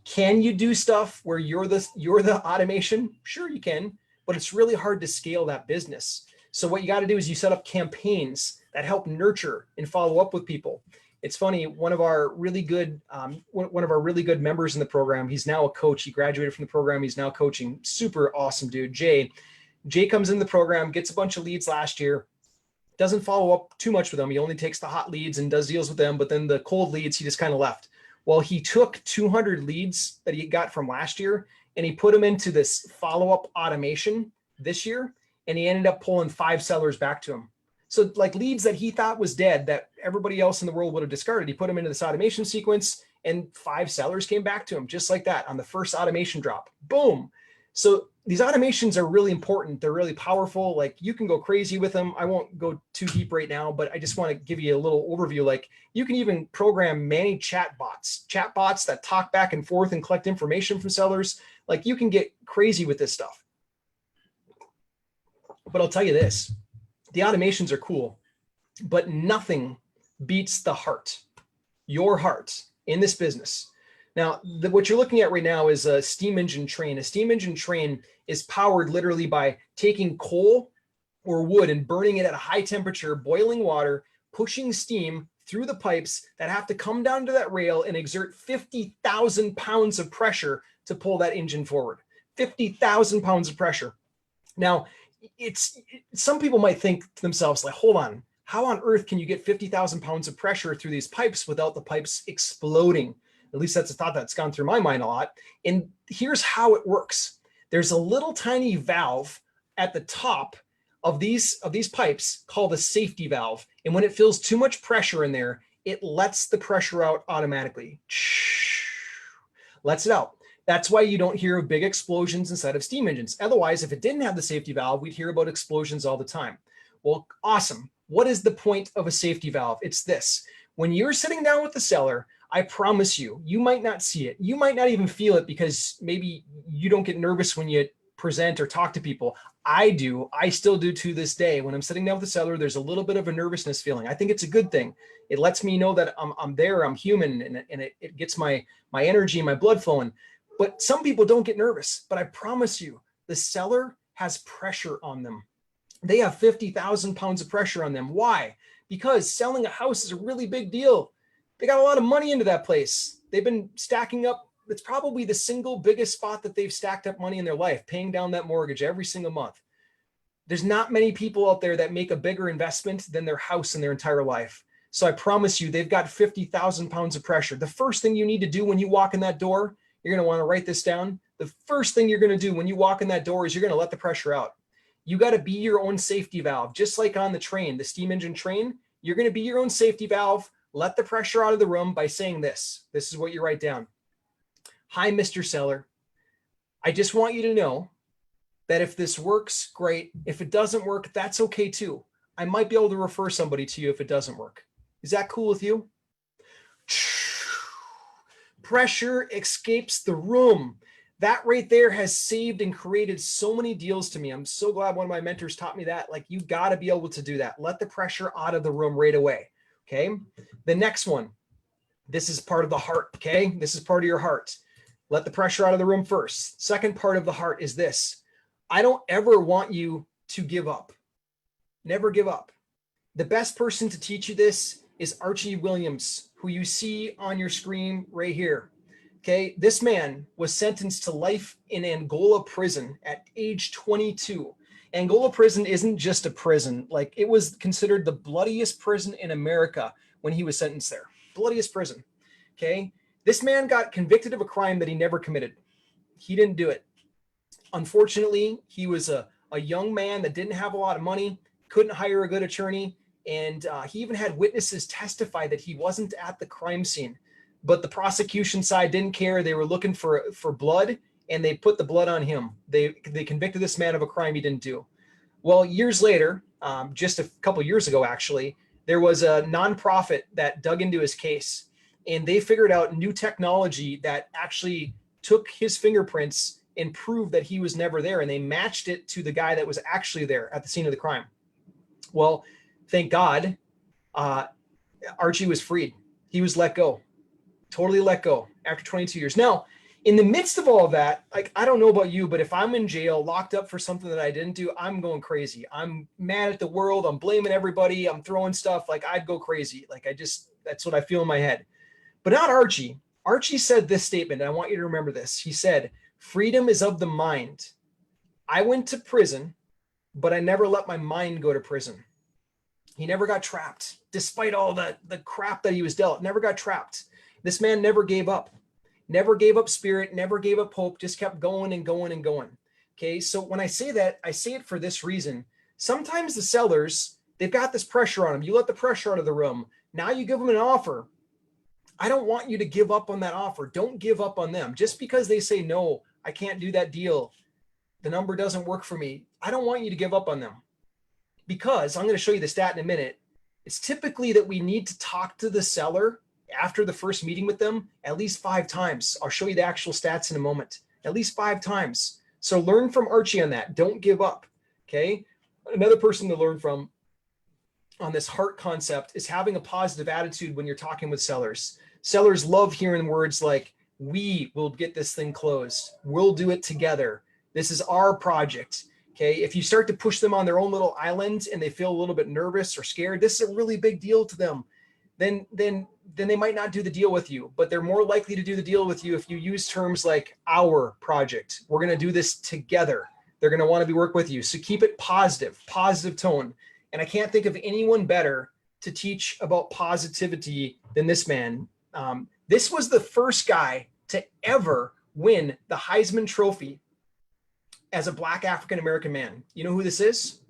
Can you do stuff where you're the automation? Sure you can, but it's really hard to scale that business. So what you got to do is you set up campaigns that help nurture and follow up with people. It's funny, one of our really good members in the program, he's now a coach. He graduated from the program. He's now coaching. Super awesome dude. Jay comes in the program, gets a bunch of leads last year, doesn't follow up too much with them. He only takes the hot leads and does deals with them. But then the cold leads, he just kind of left. Well, he took 200 leads that he got from last year and he put them into this follow-up automation this year. And he ended up pulling 5 sellers back to him. So like leads that he thought was dead that everybody else in the world would have discarded, he put them into this automation sequence and 5 sellers came back to him just like that on the first automation drop. Boom. So these automations are really important. They're really powerful. Like you can go crazy with them. I won't go too deep right now, but I just want to give you a little overview. Like you can even program many chatbots that talk back and forth and collect information from sellers. Like you can get crazy with this stuff. But I'll tell you this, the automations are cool, but nothing beats the heart, your heart in this business. Now, what you're looking at right now is a steam engine train. A steam engine train is powered literally by taking coal or wood and burning it at a high temperature, boiling water, pushing steam through the pipes that have to come down to that rail and exert 50,000 pounds of pressure to pull that engine forward. 50,000 pounds of pressure. Now, some people might think to themselves, like, hold on, how on earth can you get 50,000 pounds of pressure through these pipes without the pipes exploding? At least that's a thought that's gone through my mind a lot. And here's how it works. There's a little tiny valve at the top of these pipes called a safety valve. And when it feels too much pressure in there, it lets the pressure out automatically. Lets it out. That's why you don't hear of big explosions inside of steam engines. Otherwise, if it didn't have the safety valve, we'd hear about explosions all the time. Well, awesome. What is the point of a safety valve? It's this. When you're sitting down with the seller, I promise you, you might not see it. You might not even feel it because maybe you don't get nervous when you present or talk to people. I do. I still do to this day. When I'm sitting down with the seller, there's a little bit of a nervousness feeling. I think it's a good thing. It lets me know that I'm there, I'm human, and it gets my energy and my blood flowing. But some people don't get nervous. But I promise you, the seller has pressure on them. They have 50,000 pounds of pressure on them. Why? Because selling a house is a really big deal. They got a lot of money into that place. They've been stacking up. It's probably the single biggest spot that they've stacked up money in their life, paying down that mortgage every single month. There's not many people out there that make a bigger investment than their house in their entire life. So I promise you, they've got 50,000 pounds of pressure. The first thing you need to do when you walk in that door, you're going to want to write this down. The first thing you're going to do when you walk in that door is you're going to let the pressure out. You got to be your own safety valve, just like on the train, the steam engine train. You're going to be your own safety valve. Let the pressure out of the room by saying this. This is what you write down. Hi, Mr. Seller. I just want you to know that if this works, great. If it doesn't work, that's okay too. I might be able to refer somebody to you if it doesn't work. Is that cool with you? Pressure escapes the room. That right there has saved and created so many deals to me. I'm so glad one of my mentors taught me that. Like, you got to be able to do that. Let the pressure out of the room right away. Okay. The next one, this is part of the heart. Okay. This is part of your heart. Let the pressure out of the room first. Second part of the heart is this. I don't ever want you to give up. Never give up. The best person to teach you this is Archie Williams, who you see on your screen right here. Okay, this man was sentenced to life in Angola prison at age 22. Angola prison isn't just a prison. Like, it was considered the bloodiest prison in America when he was sentenced there. Bloodiest prison. Okay, this man got convicted of a crime that he never committed. He didn't do it. Unfortunately, he was a young man that didn't have a lot of money, couldn't hire a good attorney, and he even had witnesses testify that he wasn't at the crime scene. But the prosecution side didn't care. They were looking for blood, and they put the blood on him. They convicted this man of a crime he didn't do. Well, years later, just a couple years ago, actually, there was a nonprofit that dug into his case, and they figured out new technology that actually took his fingerprints and proved that he was never there. And they matched it to the guy that was actually there at the scene of the crime. Well, thank God, Archie was freed. He was let go. Totally let go after 22 years. Now, in the midst of all of that, like, I don't know about you, but if I'm in jail, locked up for something that I didn't do, I'm going crazy. I'm mad at the world. I'm blaming everybody. I'm throwing stuff. Like, I'd go crazy. Like, that's what I feel in my head. But not Archie. Archie said this statement, and I want you to remember this. He said, freedom is of the mind. I went to prison, but I never let my mind go to prison. He never got trapped, despite all the crap that he was dealt. Never got trapped. This man never gave up spirit, never gave up hope, just kept going and going and going. Okay, so when I say that, I say it for this reason. Sometimes the sellers, they've got this pressure on them. You let the pressure out of the room. Now you give them an offer. I don't want you to give up on that offer. Don't give up on them. Just because they say, no, I can't do that deal, the number doesn't work for me, I don't want you to give up on them. Because I'm going to show you the stat in a minute. It's typically that we need to talk to the seller after the first meeting with them at least 5 times. I'll show you the actual stats in a moment. At least 5 times. So learn from Archie on that. Don't give up. Okay. Another person to learn from on this heart concept is having a positive attitude when you're talking with sellers. Sellers love hearing words like, we will get this thing closed. We'll do it together. This is our project. Okay. If you start to push them on their own little island and they feel a little bit nervous or scared, this is a really big deal to them. Then they might not do the deal with you, but they're more likely to do the deal with you if you use terms like our project. We're going to do this together. They're going to want to work with you. So keep it positive tone. And I can't think of anyone better to teach about positivity than this man. This was the first guy to ever win the Heisman Trophy as a Black African-American man. You know who this is?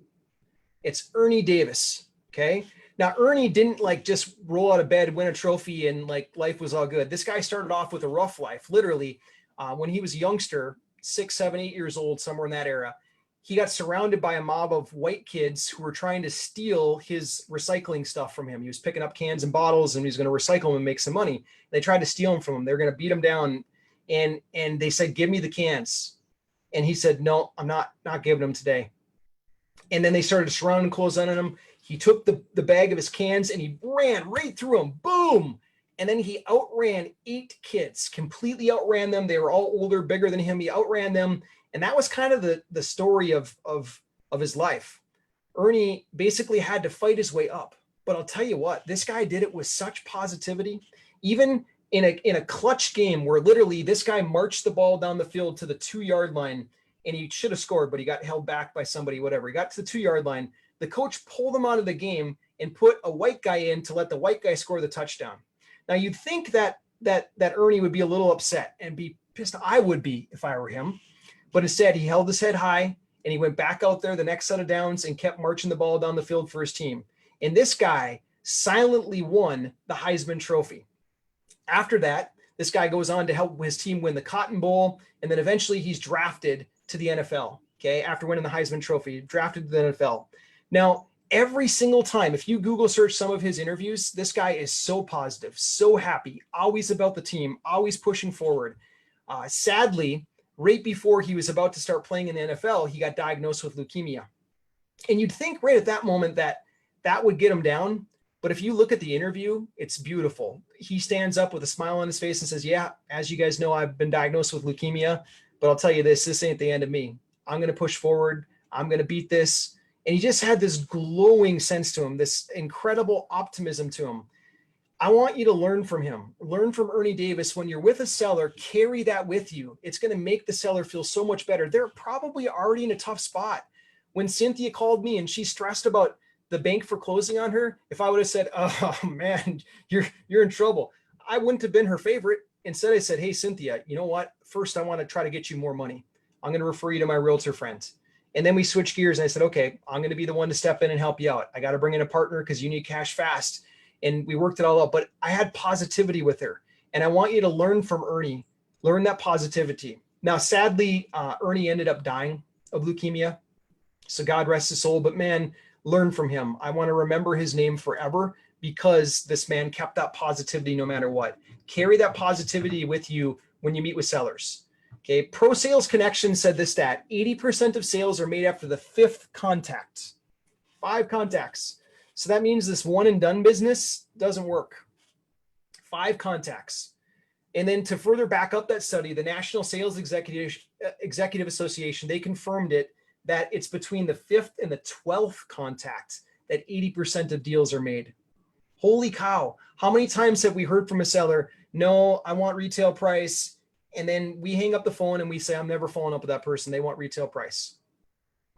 It's Ernie Davis. Okay. Now, Ernie didn't like just roll out of bed, win a trophy, and like life was all good. This guy started off with a rough life. Literally, when he was a youngster, 6, 7, 8 years old, somewhere in that era, he got surrounded by a mob of white kids who were trying to steal his recycling stuff from him. He was picking up cans and bottles, and he was going to recycle them and make some money. They tried to steal them from him. They were going to beat him down, and they said, "Give me the cans." And he said, "No, I'm not giving them today." And then they started to surround and close in on him. He took the bag of his cans and he ran right through them. Boom. And then he outran 8 kids, completely outran them. They were all older, bigger than him. He outran them. And that was kind of the story of his life. Ernie basically had to fight his way up. But I'll tell you what, this guy did it with such positivity. Even in a clutch game where literally this guy marched the ball down the field to the 2-yard line, and he should have scored, but he got held back by somebody, whatever. He got to the 2-yard line. The coach pulled him out of the game and put a white guy in to let the white guy score the touchdown. Now you'd think that Ernie would be a little upset and be pissed. I would be if I were him, but instead he held his head high And he went back out there the next set of downs and kept marching the ball down the field for his team. And this guy silently won the Heisman Trophy. After that, this guy goes on to help his team win the Cotton Bowl. And then eventually he's drafted to the NFL. Okay. After winning the Heisman Trophy, drafted to the NFL. Now, every single time, if you Google search some of his interviews, this guy is so positive, so happy, always about the team, always pushing forward. Sadly, right before he was about to start playing in the NFL, he got diagnosed with leukemia. And you'd think right at that moment that that would get him down. But if you look at the interview, it's beautiful. He stands up with a smile on his face and says, yeah, as you guys know, I've been diagnosed with leukemia, but I'll tell you this ain't the end of me. I'm going to push forward. I'm going to beat this. And he just had this glowing sense to him, this incredible optimism to him. I want you to learn from him. Learn from Ernie Davis. When you're with a seller, carry that with you. It's going to make the seller feel so much better. They're probably already in a tough spot. When Cynthia called me and she stressed about the bank for closing on her, if I would have said, oh man, you're in trouble, I wouldn't have been her favorite. Instead, I said, hey, Cynthia, you know what? First, I want to try to get you more money. I'm going to refer you to my realtor friend. And then we switched gears and I said, okay, I'm going to be the one to step in and help you out. I got to bring in a partner because you need cash fast. And we worked it all out, but I had positivity with her. And I want you to learn from Ernie, learn that positivity. Now, sadly, Ernie ended up dying of leukemia. So God rest his soul, but man, learn from him. I want to remember his name forever because this man kept that positivity no matter what. Carry that positivity with you when you meet with sellers. Okay, Pro Sales Connection said this stat: 80% of sales are made after the 5th contact. 5 contacts. So that means this one and done business doesn't work. 5 contacts. And then to further back up that study, the National Sales Executive Association, they confirmed it, that it's between the 5th and the 12th contact that 80% of deals are made. Holy cow. How many times have we heard from a seller, no, I want retail price. And then we hang up the phone and we say, I'm never following up with that person. They want retail price.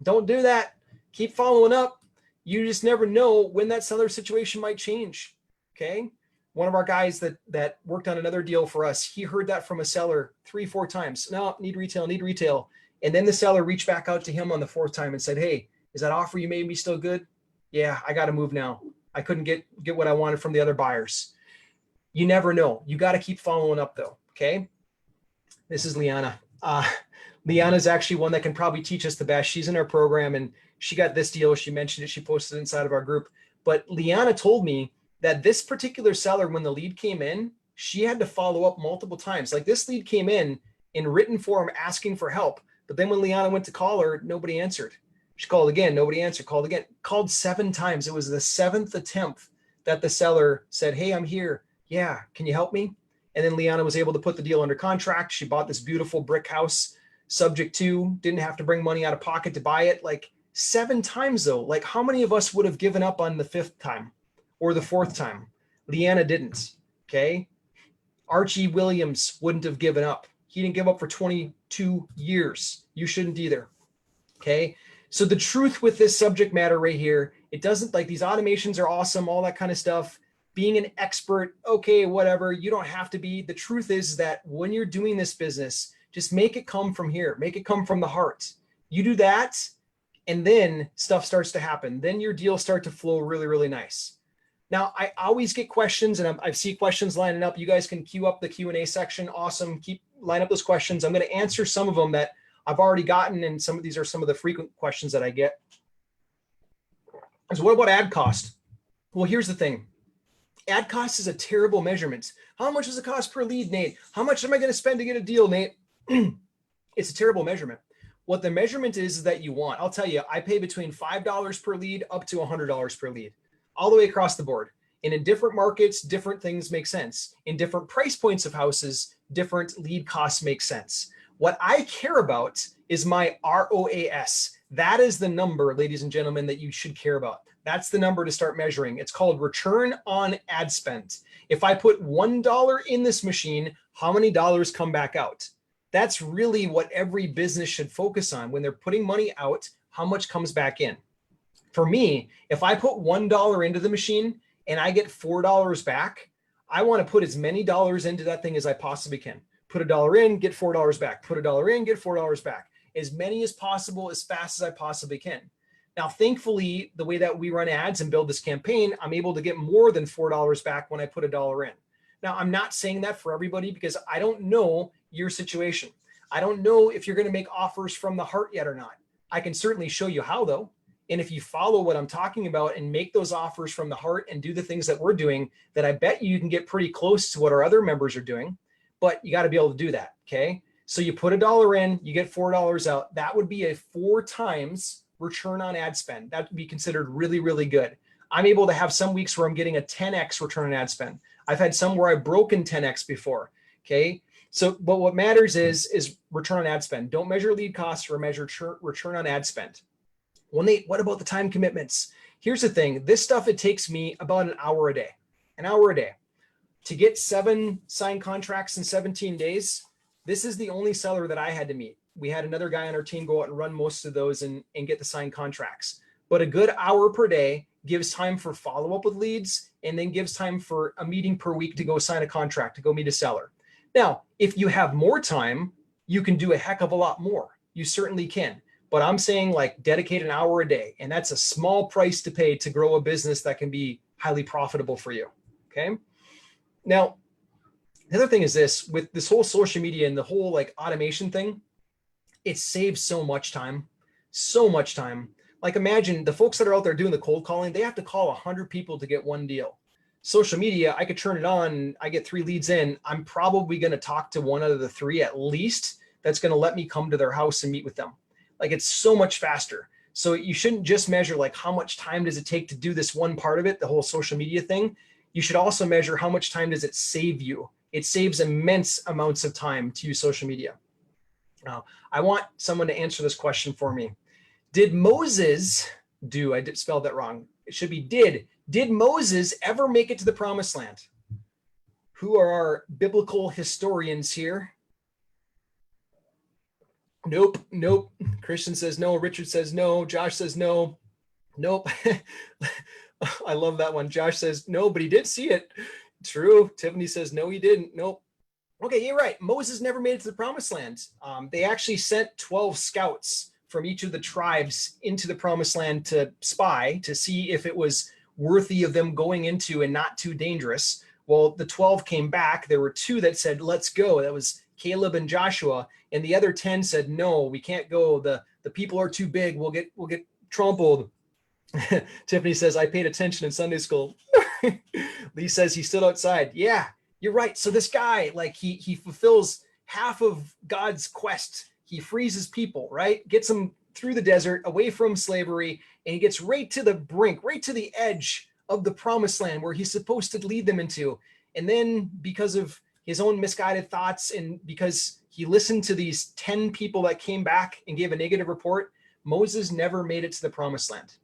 Don't do that. Keep following up. You just never know when that seller situation might change. Okay. One of our guys that worked on another deal for us, he heard that from a seller 3-4 times. No, need retail. And then the seller reached back out to him on the 4th time and said, hey, is that offer you made me still good? Yeah, I got to move now. I couldn't get what I wanted from the other buyers. You never know. You got to keep following up though. Okay. This is Liana. Liana is actually one that can probably teach us the best. She's in our program and she got this deal. She mentioned it. She posted it inside of our group. But Liana told me that this particular seller, when the lead came in, she had to follow up multiple times. Like this lead came in written form asking for help. But then when Liana went to call her, nobody answered. She called again, nobody answered, called again, called 7 times. It was the 7th attempt that the seller said, hey, I'm here. Yeah, can you help me? And then Liana was able to put the deal under contract. She bought this beautiful brick house, subject to, didn't have to bring money out of pocket to buy it. Like 7 times though. Like how many of us would have given up on the 5th time or the 4th time? Liana didn't. Okay. Archie Williams wouldn't have given up. He didn't give up for 22 years. You shouldn't either. Okay. So the truth with this subject matter right here, it doesn't, like, these automations are awesome, all that kind of stuff. Being an expert, okay, whatever, you don't have to be. The truth is that when you're doing this business, just make it come from here. Make it come from the heart. You do that, and then stuff starts to happen. Then your deals start to flow really, really nice. Now, I always get questions, and I see questions lining up. You guys can queue up the Q&A section. Awesome. Line up those questions. I'm going to answer some of them that I've already gotten, and some of these are some of the frequent questions that I get. So what about ad cost? Well, here's the thing. Ad cost is a terrible measurement. How much does it cost per lead, Nate? How much am I going to spend to get a deal, Nate? It's a terrible measurement. What the measurement is that you want. I'll tell you, I pay between $5 per lead up to $100 per lead, all the way across the board. And in different markets, different things make sense. In different price points of houses, different lead costs make sense. What I care about is my ROAS. That is the number, ladies and gentlemen, that you should care about. That's the number to start measuring. It's called return on ad spend. If I put $1 in this machine, how many dollars come back out? That's really what every business should focus on. When they're putting money out, how much comes back in? For me, if I put $1 into the machine and I get $4 back, I want to put as many dollars into that thing as I possibly can. Put $1 in, get $4 back. Put $1 in, get $4 back. as many as possible, as fast as I possibly can. Now, thankfully, the way that we run ads and build this campaign, I'm able to get more than $4 back when I put $1 in. Now, I'm not saying that for everybody because I don't know your situation. I don't know if you're going to make offers from the heart yet or not. I can certainly show you how, though. And if you follow what I'm talking about and make those offers from the heart and do the things that we're doing, then I bet you can get pretty close to what our other members are doing. But you got to be able to do that. Okay. So you put $1 in, you get $4 out. That would be a 4 times return on ad spend. That would be considered really, really good. I'm able to have some weeks where I'm getting a 10x return on ad spend. I've had some where I've broken 10x before. Okay. So, but what matters is return on ad spend. Don't measure lead costs or measure return on ad spend. What about the time commitments? Here's the thing. This stuff, it takes me about an hour a day to get 7 signed contracts in 17 days. This is the only seller that I had to meet. We had another guy on our team go out and run most of those and get the signed contracts. But a good hour per day gives time for follow-up with leads and then gives time for a meeting per week to go sign a contract, to go meet a seller. Now, if you have more time, you can do a heck of a lot more. You certainly can. But I'm saying like dedicate an hour a day. And that's a small price to pay to grow a business that can be highly profitable for you. Okay. Now, the other thing is this, with this whole social media and the whole like automation thing, it saves so much time, so much time. Like imagine the folks that are out there doing the cold calling, they have to call 100 people to get one deal. Social media, I could turn it on, I get 3 leads in. I'm probably going to talk to 1 out of the 3 at least that's going to let me come to their house and meet with them. Like it's so much faster. So you shouldn't just measure like how much time does it take to do this one part of it, the whole social media thing. You should also measure how much time does it save you. It saves immense amounts of time to use social media. Now, I want someone to answer this question for me. Did Moses do, I spelled that wrong. It should be did Moses ever make it to the promised land? Who are our biblical historians here? Nope. Christian says no. Richard says no. Josh says no. Nope. I love that one. Josh says no, but he did see it. True. Tiffany says no, he didn't. Nope. Okay, you're right. Moses never made it to the promised land. They actually sent 12 scouts from each of the tribes into the promised land to spy, to see if it was worthy of them going into and not too dangerous. Well, the 12 came back. There were 2 that said, let's go. That was Caleb and Joshua. And the other 10 said, no, we can't go. The people are too big. We'll get trampled. Tiffany says, I paid attention in Sunday school. Lee says he stood outside. Yeah, you're right. So this guy, like he fulfills half of God's quest. He frees his people, right? Gets them through the desert, away from slavery, and he gets right to the brink, right to the edge of the promised land where he's supposed to lead them into. And then because of his own misguided thoughts and because he listened to these 10 people that came back and gave a negative report, Moses never made it to the promised land.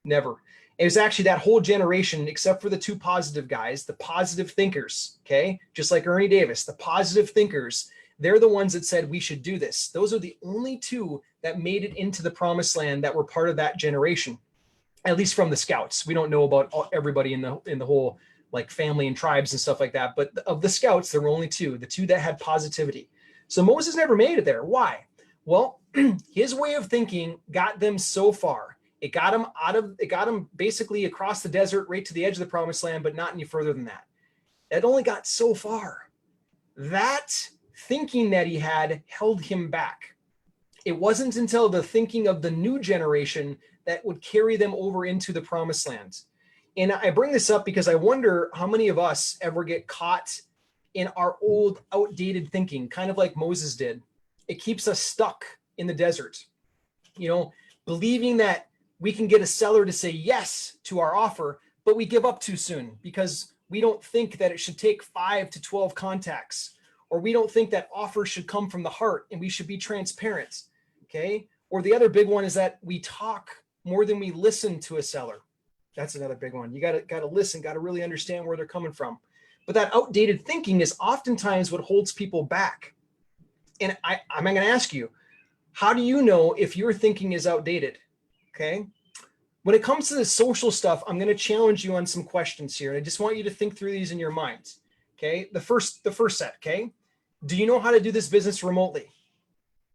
Never. It was actually that whole generation, except for the 2 positive guys, the positive thinkers, okay? Just like Ernie Davis, the positive thinkers, they're the ones that said we should do this. Those are the only 2 that made it into the promised land that were part of that generation, at least from the scouts. We don't know about everybody in the whole like family and tribes and stuff like that, but of the scouts, there were only 2, the 2 that had positivity. So Moses never made it there. Why? Well, his way of thinking got them so far. It got him basically across the desert, right to the edge of the promised land, but not any further than that. It only got so far. That thinking that he had held him back. It wasn't until the thinking of the new generation that would carry them over into the promised land. And I bring this up because I wonder how many of us ever get caught in our old, outdated thinking, kind of like Moses did. It keeps us stuck in the desert, believing that we can get a seller to say yes to our offer, but we give up too soon because we don't think that it should take 5 to 12 contacts, or we don't think that offers should come from the heart and we should be transparent. Okay. Or the other big one is that we talk more than we listen to a seller. That's another big one. You got to listen, got to really understand where they're coming from. But that outdated thinking is oftentimes what holds people back. And I'm going to ask you, how do you know if your thinking is outdated? Okay. When it comes to the social stuff, I'm going to challenge you on some questions here. And I just want you to think through these in your minds. Okay. The first set. Okay. Do you know how to do this business remotely?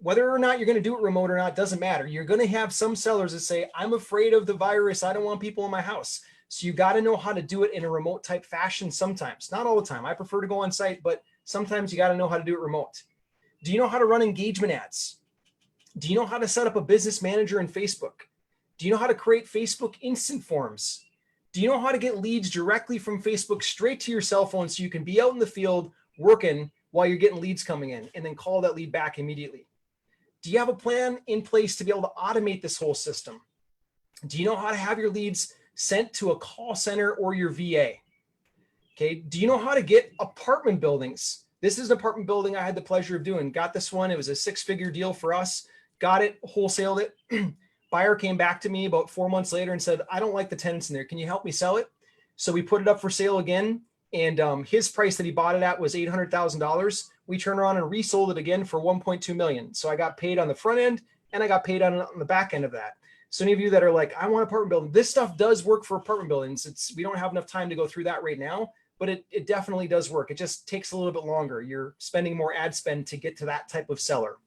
whether or not you're going to do it remote or not, doesn't matter. You're going to have some sellers that say, I'm afraid of the virus. I don't want people in my house. So you got to know how to do it in a remote type fashion sometimes, not all the time. I prefer to go on site, but sometimes you got to know how to do it remote. Do you know how to run engagement ads? Do you know how to set up a business manager in Facebook? Do you know how to create Facebook instant forms? Do you know how to get leads directly from Facebook straight to your cell phone so you can be out in the field working while you're getting leads coming in and then call that lead back immediately? Do you have a plan in place to be able to automate this whole system? Do you know how to have your leads sent to a call center or your VA? Okay. Do you know how to get apartment buildings? This is an apartment building I had the pleasure of doing. Got this one. It was a 6-figure deal for us. Got it, wholesaled it. Buyer came back to me about 4 months later and said, I don't like the tenants in there. Can you help me sell it? So we put it up for sale again. And his price that he bought it at was $800,000. We turned around and resold it again for 1.2 million. So I got paid on the front end and I got paid on the back end of that. So any of you that are like, I want apartment building, this stuff does work for apartment buildings. We don't have enough time to go through that right now, but it definitely does work. It just takes a little bit longer. You're spending more ad spend to get to that type of seller.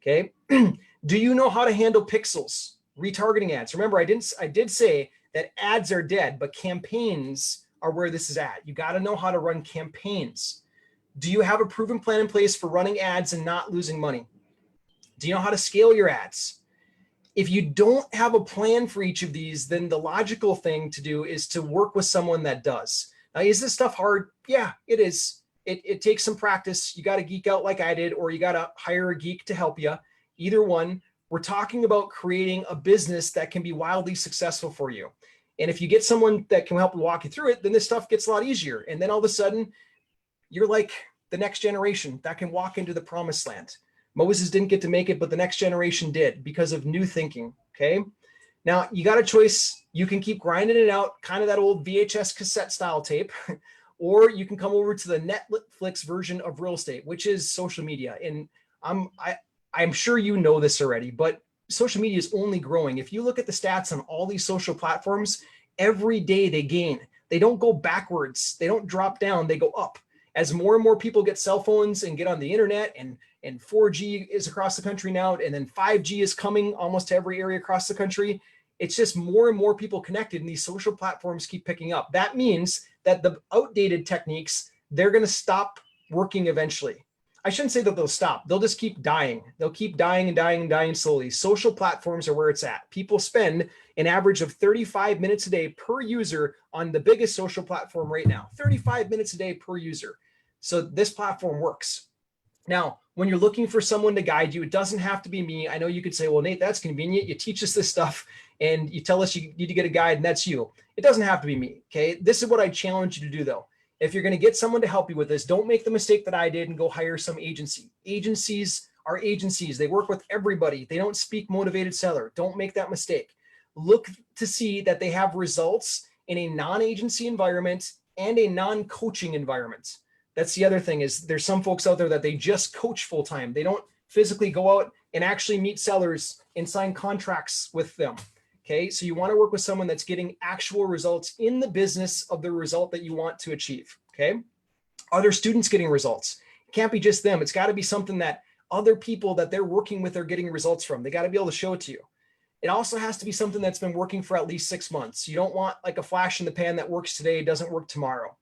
Okay. Do you know how to handle pixels? Retargeting ads. Remember, I did say that ads are dead, but campaigns are where this is at. You got to know how to run campaigns. Do you have a proven plan in place for running ads and not losing money? Do you know how to scale your ads? If you don't have a plan for each of these, then the logical thing to do is to work with someone that does. Now, is this stuff hard? Yeah, it is. It takes some practice. You got to geek out like I did, or you got to hire a geek to help you. Either one. We're talking about creating a business that can be wildly successful for you. And if you get someone that can help walk you through it, then this stuff gets a lot easier. And then all of a sudden, you're like the next generation that can walk into the promised land. Moses didn't get to make it, but the next generation did because of new thinking. Okay. Now you got a choice. You can keep grinding it out, kind of that old VHS cassette style tape, or you can come over to the Netflix version of real estate, which is social media. And I'm sure you know this already, but social media is only growing. If you look at the stats on all these social platforms, every day they gain. They don't go backwards. They don't drop down. They go up. As more and more people get cell phones and get on the internet, and 4G is across the country now, and then 5G is coming almost to every area across the country. It's just more and more people connected, and these social platforms keep picking up. That means that the outdated techniques, they're going to stop working eventually. I shouldn't say that they'll stop. They'll just keep dying. They'll keep dying and dying and dying slowly. Social platforms are where it's at. People spend an average of 35 minutes a day per user on the biggest social platform right now. 35 minutes a day per user. So this platform works. Now, when you're looking for someone to guide you, it doesn't have to be me. I know you could say, well, Nate, that's convenient. You teach us this stuff and you tell us you need to get a guide and that's you. It doesn't have to be me. Okay. This is what I challenge you to do though. If you're going to get someone to help you with this, don't make the mistake that I did and go hire some agency. Agencies are agencies. They work with everybody. They don't speak motivated seller. Don't make that mistake. Look to see that they have results in a non-agency environment and a non-coaching environment. That's the other thing is there's some folks out there that they just coach full time. They don't physically go out and actually meet sellers and sign contracts with them. Okay, so you want to work with someone that's getting actual results in the business of the result that you want to achieve. Okay, are students getting results? It can't be just them. It's got to be something that other people that they're working with are getting results from. They got to be able to show it to you. It also has to be something that's been working for at least 6 months. You don't want like a flash in the pan that works today, doesn't work tomorrow.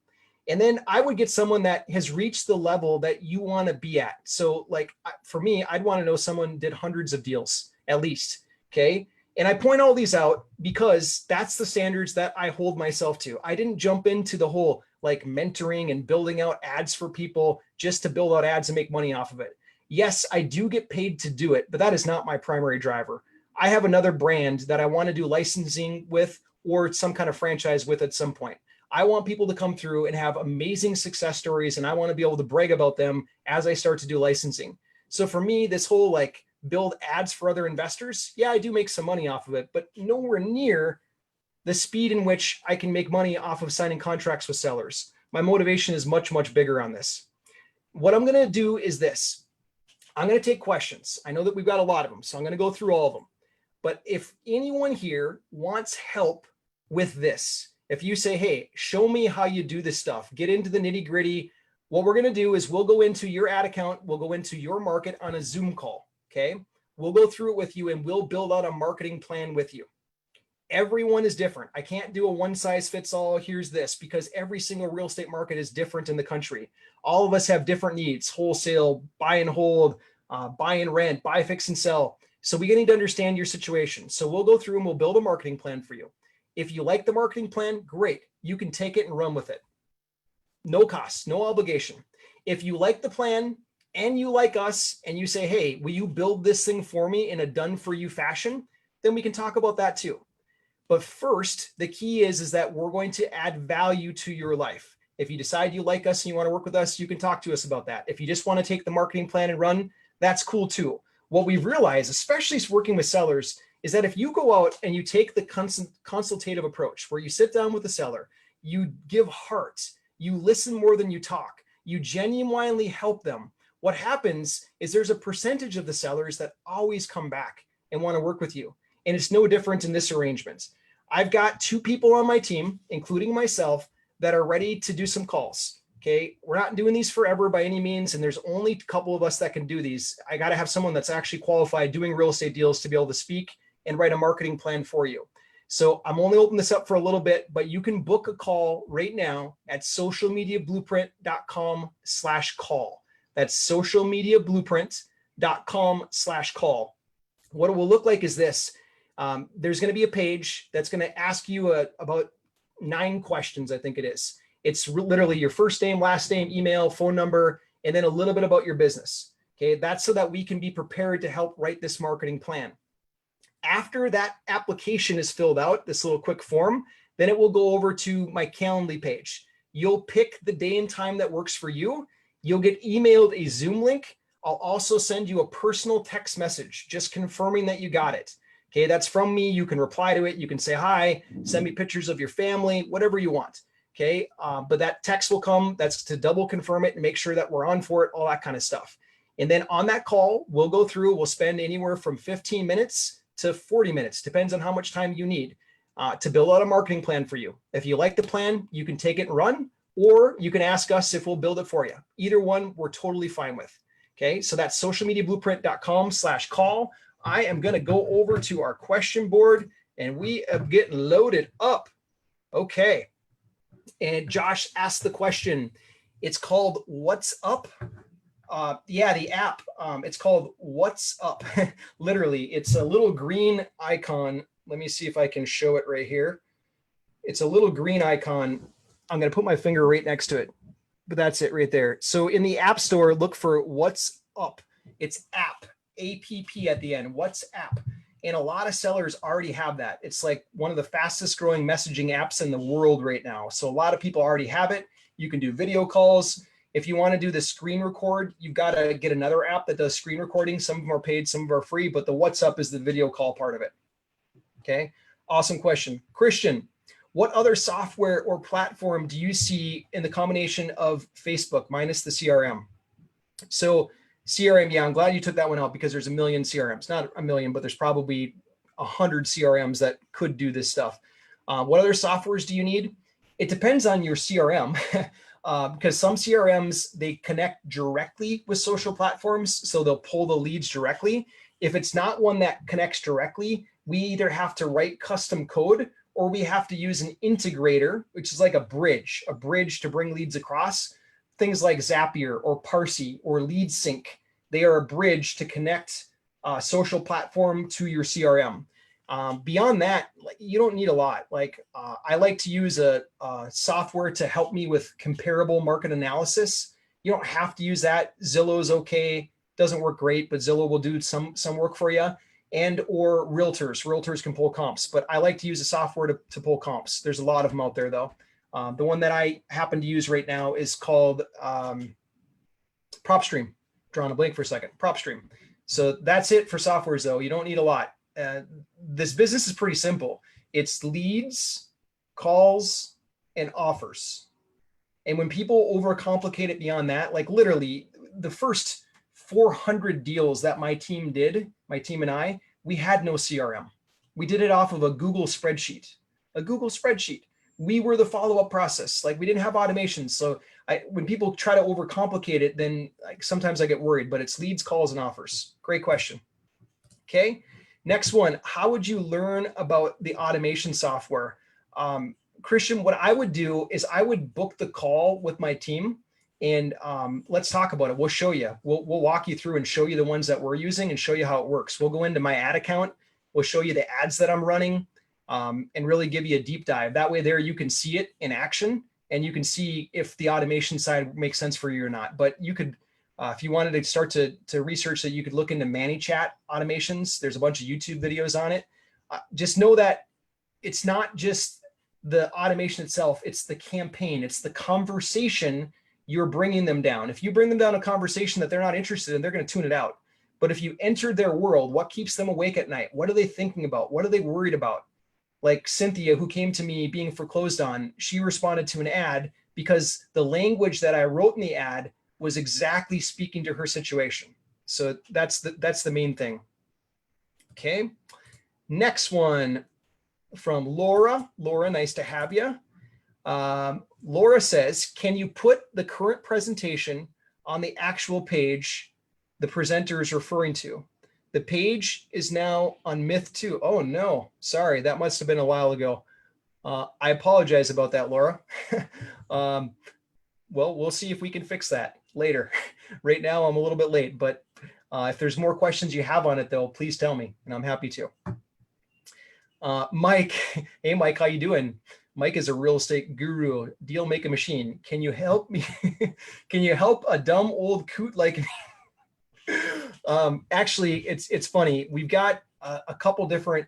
And then I would get someone that has reached the level that you want to be at. So like for me, I'd want to know someone did hundreds of deals at least. Okay. And I point all these out because that's the standards that I hold myself to. I didn't jump into the whole like mentoring and building out ads for people just to build out ads and make money off of it. Yes, I do get paid to do it, but that is not my primary driver. I have another brand that I want to do licensing with or some kind of franchise with at some point. I want people to come through and have amazing success stories, and I want to be able to brag about them as I start to do licensing. So for me, this whole like build ads for other investors, yeah, I do make some money off of it, but nowhere near the speed in which I can make money off of signing contracts with sellers. My motivation is much, much bigger on this. What I'm going to do is this. I'm going to take questions. I know that we've got a lot of them, so I'm going to go through all of them. But if anyone here wants help with this, if you say, hey, show me how you do this stuff, get into the nitty gritty, what we're going to do is we'll go into your ad account, we'll go into your market on a Zoom call. Okay. We'll go through it with you and we'll build out a marketing plan with you. Everyone is different. I can't do a one size fits all. Here's this, because every single real estate market is different in the country. All of us have different needs: wholesale, buy and hold, buy and rent, buy, fix and sell. So we need to understand your situation. So we'll go through and we'll build a marketing plan for you. If you like the marketing plan, great. You can take it and run with it. No cost, no obligation. If you like the plan and you like us and you say, hey, will you build this thing for me in a done for you fashion? Then we can talk about that too. But first, the key is that we're going to add value to your life. If you decide you like us and you want to work with us, you can talk to us about that. If you just want to take the marketing plan and run, that's cool too. What we've realized, especially working with sellers, is that if you go out and you take the consultative approach, where you sit down with the seller, you give heart, you listen more than you talk, you genuinely help them, what happens is there's a percentage of the sellers that always come back and want to work with you. And it's no different in this arrangement. I've got 2 people on my team, including myself, that are ready to do some calls. Okay. We're not doing these forever by any means. And there's only a couple of us that can do these. I got to have someone that's actually qualified doing real estate deals to be able to speak and write a marketing plan for you. So I'm only opening this up for a little bit, but you can book a call right now at socialmediablueprint.com/call. That's socialmediablueprint.com/call. What it will look like is this. There's going to be a page that's going to ask you about 9 questions, I think it is. It's literally your first name, last name, email, phone number, and then a little bit about your business. Okay, that's so that we can be prepared to help write this marketing plan. After that application is filled out, this little quick form, then it will go over to my Calendly page. You'll pick the day and time that works for you. You'll get emailed a Zoom link. I'll also send you a personal text message just confirming that you got it. Okay, that's from me. You can reply to it. You can say hi, send me pictures of your family, whatever you want. Okay, but that text will come. That's to double confirm it and make sure that we're on for it, all that kind of stuff. And then on that call, we'll go through, we'll spend anywhere from 15 minutes to 40 minutes, depends on how much time you need to build out a marketing plan for you. If you like the plan, you can take it and run, or you can ask us if we'll build it for you. Either one, we're totally fine with. Okay, so that's socialmediablueprint.com/call. I am going to go over to our question board and we are getting loaded up. Okay. And Josh asked the question. It's called What's Up? Yeah, the app. It's called What's Up. Literally, it's a little green icon. Let me see if I can show it right here. It's a little green icon. I'm going to put my finger right next to it, but that's it right there. So in the App Store, look for What's Up. It's app, APP at the end, WhatsApp. And a lot of sellers already have that. It's like one of the fastest growing messaging apps in the world right now. So a lot of people already have it. You can do video calls. If you want to do the screen record, you've got to get another app that does screen recording. Some of them are paid, some of them are free, but the WhatsApp is the video call part of it. Okay, awesome question. Christian, what other software or platform do you see in the combination of Facebook minus the CRM? So CRM, yeah, I'm glad you took that one out because there's a million CRMs, not a million, but there's probably 100 CRMs that could do this stuff. What other softwares do you need? It depends on your CRM because some CRMs, they connect directly with social platforms. So they'll pull the leads directly. If it's not one that connects directly, we either have to write custom code or we have to use an integrator, which is like a bridge to bring leads across. Things like Zapier or Parsi or LeadSync, they are a bridge to connect a social platform to your CRM. Beyond that, you don't need a lot. I like to use a software to help me with comparable market analysis. You don't have to use that. Zillow's okay, doesn't work great, but Zillow will do some work for you. And or realtors can pull comps, but I like to use a software to pull comps. There's a lot of them out there though. The one that I happen to use right now is called PropStream. Drawing a blank for a second. PropStream. So that's it for softwares though. You don't need a lot. This business is pretty simple. It's leads, calls, and offers. And when people overcomplicate it beyond that, like literally the first 400 deals that my team and I, we had no CRM. We did it off of a Google spreadsheet. we were the follow-up process. Like we didn't have automation. So when people try to overcomplicate it, then sometimes I get worried, but it's leads, calls, and offers. Great question. Okay. Next one, how would you learn about the automation software? Christian, what I would do is I would book the call with my team and let's talk about it. We'll show you. We'll walk you through and show you the ones that we're using and show you how it works. We'll go into my ad account. We'll show you the ads that I'm running and really give you a deep dive. That way there you can see it in action and you can see if the automation side makes sense for you or not. But you could, if you wanted to start to research that, you could look into ManyChat automations. There's a bunch of YouTube videos on it. Just know that it's not just the automation itself, it's the campaign, it's the conversation you're bringing them down. If you bring them down a conversation that they're not interested in, they're going to tune it out. But if you enter their world, what keeps them awake at night? What are they thinking about? What are they worried about? Like Cynthia, who came to me being foreclosed on, she responded to an ad because the language that I wrote in the ad was exactly speaking to her situation. So that's the main thing. Okay. Next one from Laura. Laura, nice to have you. Laura says, can you put the current presentation on the actual page the presenter is referring to? The page is now on Myth 2. Oh no, sorry, that must have been a while ago. I apologize about that, Laura. Well, we'll see if we can fix that later. Right now, I'm a little bit late, but if there's more questions you have on it, though, please tell me, and I'm happy to. Mike, hey, Mike, how you doing? Mike is a real estate guru, deal making machine. Can you help me? Can you help a dumb old coot like me? Actually, it's funny. We've got a couple different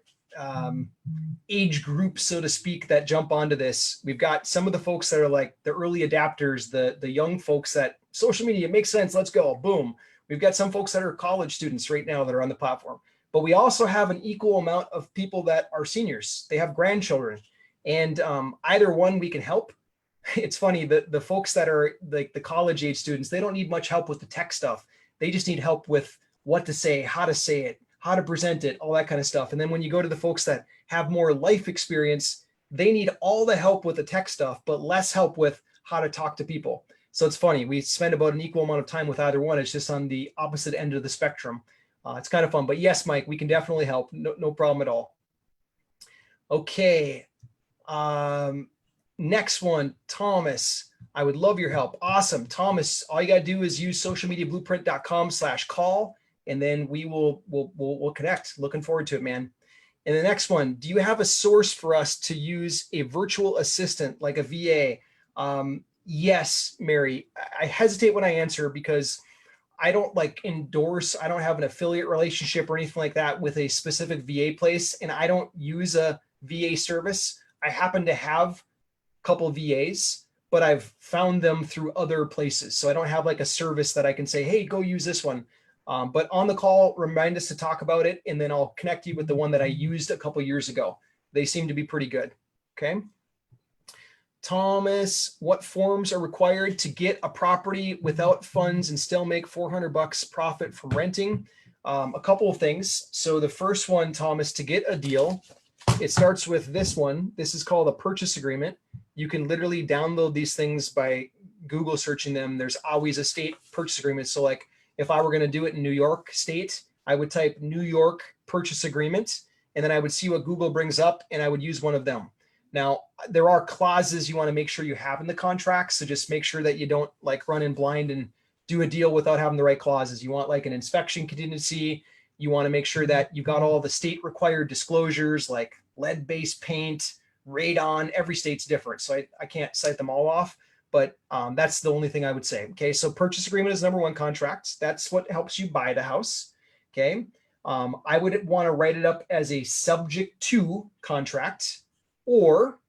age groups, so to speak, that jump onto this. We've got some of the folks that are like the early adapters, the young folks that social media makes sense. Let's go. Boom. We've got some folks that are college students right now that are on the platform, but we also have an equal amount of people that are seniors. They have grandchildren. And either one we can help. It's funny that the folks that are like the college age students, they don't need much help with the tech stuff. They just need help with what to say, how to present it, all that kind of stuff. And then when you go to the folks that have more life experience, they need all the help with the tech stuff, but less help with how to talk to people. So it's funny. We spend about an equal amount of time with either one. It's just on the opposite end of the spectrum. It's kind of fun. But yes, Mike, we can definitely help. No problem at all. Okay. Next one, Thomas, I would love your help. Awesome. Thomas, all you got to do is use socialmediablueprint.com/call, and then we'll connect. Looking forward to it, man. And the next one, do you have a source for us to use a virtual assistant like a VA? Yes, Mary. I hesitate when I answer because I don't like endorse. I don't have an affiliate relationship or anything like that with a specific VA place, and I don't use a VA service. I happen to have a couple of VAs, but I've found them through other places. So I don't have like a service that I can say, hey, go use this one. But on the call, remind us to talk about it, and then I'll connect you with the one that I used a couple of years ago. They seem to be pretty good. Okay. Thomas, what forms are required to get a property without funds and still make $400 profit from renting? A couple of things. So the first one, Thomas, to get a deal, it starts with this one. This is called a purchase agreement. You can literally download these things by Google searching them. There's always a state purchase agreement. So like if I were going to do it in New York State, I would type New York purchase agreement, and then I would see what Google brings up, and I would use one of them. Now, there are clauses you want to make sure you have in the contract. So just make sure that you don't like run in blind and do a deal without having the right clauses. You want like an inspection contingency. You want to make sure that you got all the state required disclosures like lead-based paint, radon. Every state's different. So I can't cite them all off, but that's the only thing I would say. Okay. So purchase agreement is number one contract. That's what helps you buy the house. Okay. I would want to write it up as a subject to contract, or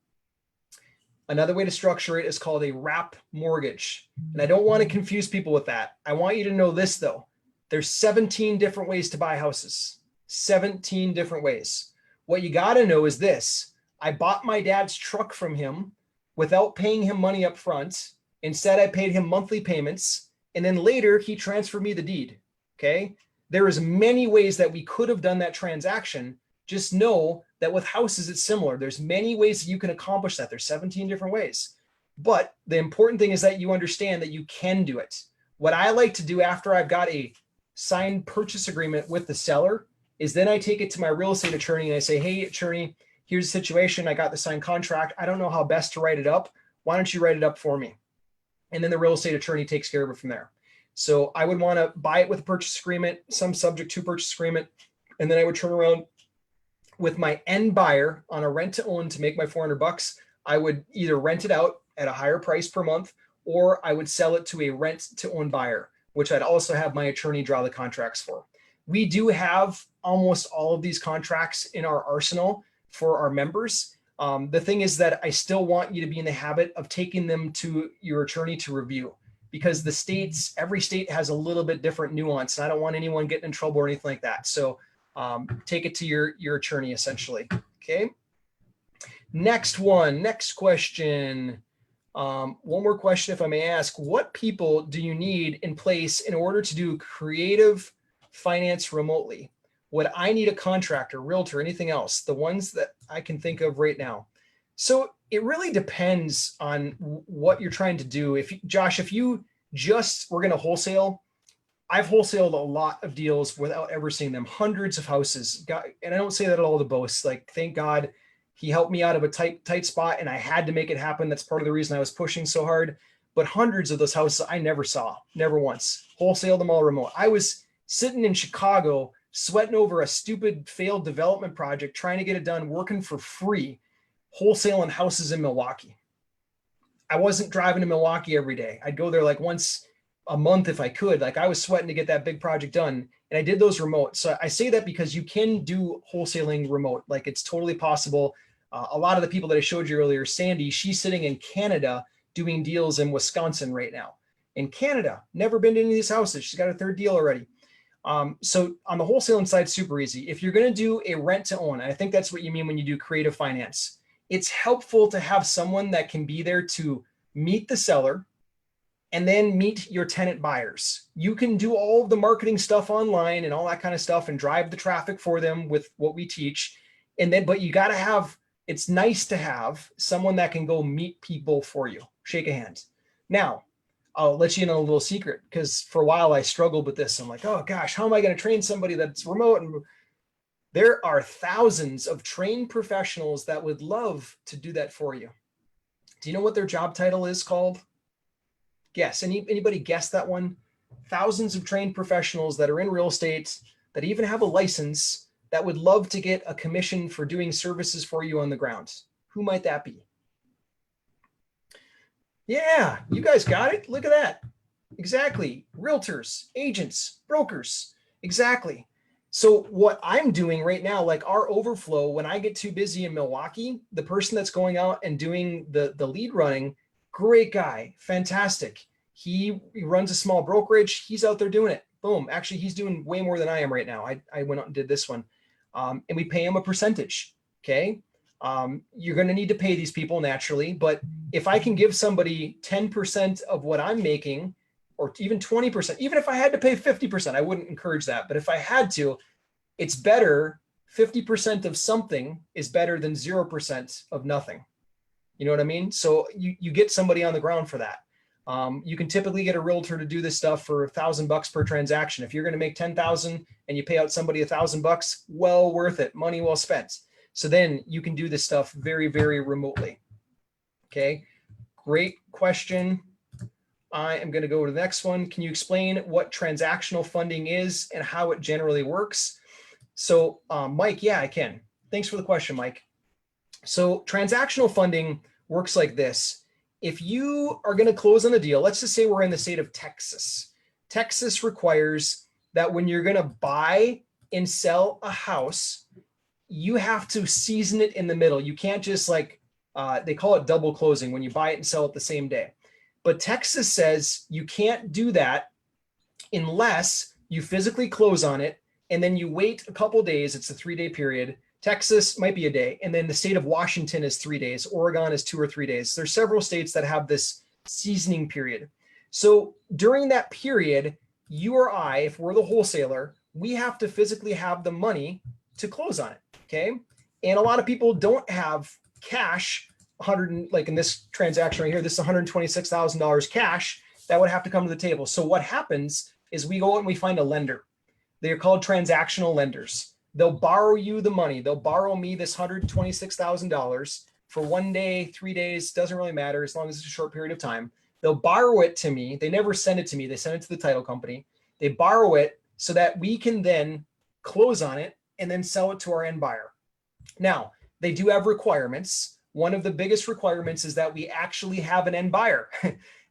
another way to structure it is called a wrap mortgage. And I don't want to confuse people with that. I want you to know this though. There's 17 different ways to buy houses, 17 different ways. What you got to know is this. I bought my dad's truck from him without paying him money up front. Instead, I paid him monthly payments. And then later he transferred me the deed. Okay. There is many ways that we could have done that transaction. Just know that with houses, it's similar. There's many ways that you can accomplish that. There's 17 different ways. But the important thing is that you understand that you can do it. What I like to do after I've got a signed purchase agreement with the seller is then I take it to my real estate attorney and I say, hey, attorney, here's the situation. I got the signed contract. I don't know how best to write it up. Why don't you write it up for me? And then the real estate attorney takes care of it from there. So I would want to buy it with a purchase agreement, some subject to purchase agreement. And then I would turn around with my end buyer on a rent to own to make my $400. I would either rent it out at a higher price per month, or I would sell it to a rent to own buyer, which I'd also have my attorney draw the contracts for. We do have almost all of these contracts in our arsenal for our members. The thing is that I still want you to be in the habit of taking them to your attorney to review, because every state has a little bit different nuance, and I don't want anyone getting in trouble or anything like that. So take it to your attorney essentially. Okay. Next question. One more question, if I may ask. What people do you need in place in order to do creative finance remotely? Would I need a contractor, realtor, anything else? The ones that I can think of right now. So it really depends on what you're trying to do. Josh, if you just were going to wholesale, I've wholesaled a lot of deals without ever seeing them, hundreds of houses. And I don't say that at all to boast. Like, thank God he helped me out of a tight spot and I had to make it happen. That's part of the reason I was pushing so hard. But hundreds of those houses I never saw, never once. Wholesaled them all remote. I was sitting in Chicago sweating over a stupid failed development project, trying to get it done, working for free, wholesaling houses in Milwaukee. I wasn't driving to Milwaukee every day. I'd go there like once a month if I could. Like, I was sweating to get that big project done, and I did those remote. So I say that because you can do wholesaling remote. Like, it's totally possible. A lot of the people that I showed you earlier, Sandy, she's sitting in Canada doing deals in Wisconsin right now. In Canada, never been to any of these houses. She's got a third deal already. So on the wholesaling side, super easy. If you're going to do a rent to own, I think that's what you mean when you do creative finance, it's helpful to have someone that can be there to meet the seller and then meet your tenant buyers. You can do all of the marketing stuff online and all that kind of stuff and drive the traffic for them with what we teach. But you got to have, it's nice to have someone that can go meet people for you, shake a hand. Now, I'll let you in on a little secret, because for a while I struggled with this. I'm like, oh gosh, how am I going to train somebody that's remote? And there are thousands of trained professionals that would love to do that for you. Do you know what their job title is called? Guess. Anybody guess that one? Thousands of trained professionals that are in real estate, that even have a license, that would love to get a commission for doing services for you on the ground. Who might that be? Yeah, you guys got it. Look at that. Exactly. Realtors, agents, brokers. Exactly. So what I'm doing right now, like our overflow, when I get too busy in Milwaukee, the person that's going out and doing the lead running, great guy, fantastic. He runs a small brokerage. He's out there doing it. Boom. Actually, he's doing way more than I am right now. I went out and did this one. And we pay him a percentage. Okay. You're going to need to pay these people naturally, but if I can give somebody 10% of what I'm making, or even 20%, even if I had to pay 50%, I wouldn't encourage that. But if I had to, it's better. 50% of something is better than 0% of nothing. You know what I mean? So you get somebody on the ground for that. You can typically get a realtor to do this stuff for $1,000 per transaction. If you're going to make 10,000 and you pay out somebody $1,000, well worth it. Money well spent. So then you can do this stuff very, very remotely. Okay. Great question. I am going to go to the next one. Can you explain what transactional funding is and how it generally works? So Mike, yeah, I can. Thanks for the question, Mike. So transactional funding works like this. If you are going to close on a deal, let's just say we're in the state of Texas. Texas requires that when you're going to buy and sell a house, you have to season it in the middle. You can't just like, they call it double closing when you buy it and sell it the same day. But Texas says you can't do that unless you physically close on it and then you wait a couple days. It's a 3-day period. Texas might be a day. And then the state of Washington is 3 days. Oregon is 2 or 3 days. There's several states that have this seasoning period. So during that period, you or I, if we're the wholesaler, we have to physically have the money to close on it. Okay. And a lot of people don't have cash, like in this transaction right here, this is $126,000 cash that would have to come to the table. So what happens is we go out and we find a lender. They're called transactional lenders. They'll borrow you the money. They'll borrow me this $126,000 for 1 day, 3 days, doesn't really matter as long as it's a short period of time. They'll borrow it to me. They never send it to me. They send it to the title company. They borrow it so that we can then close on it and then sell it to our end buyer. Now, they do have requirements. One of the biggest requirements is that we actually have an end buyer.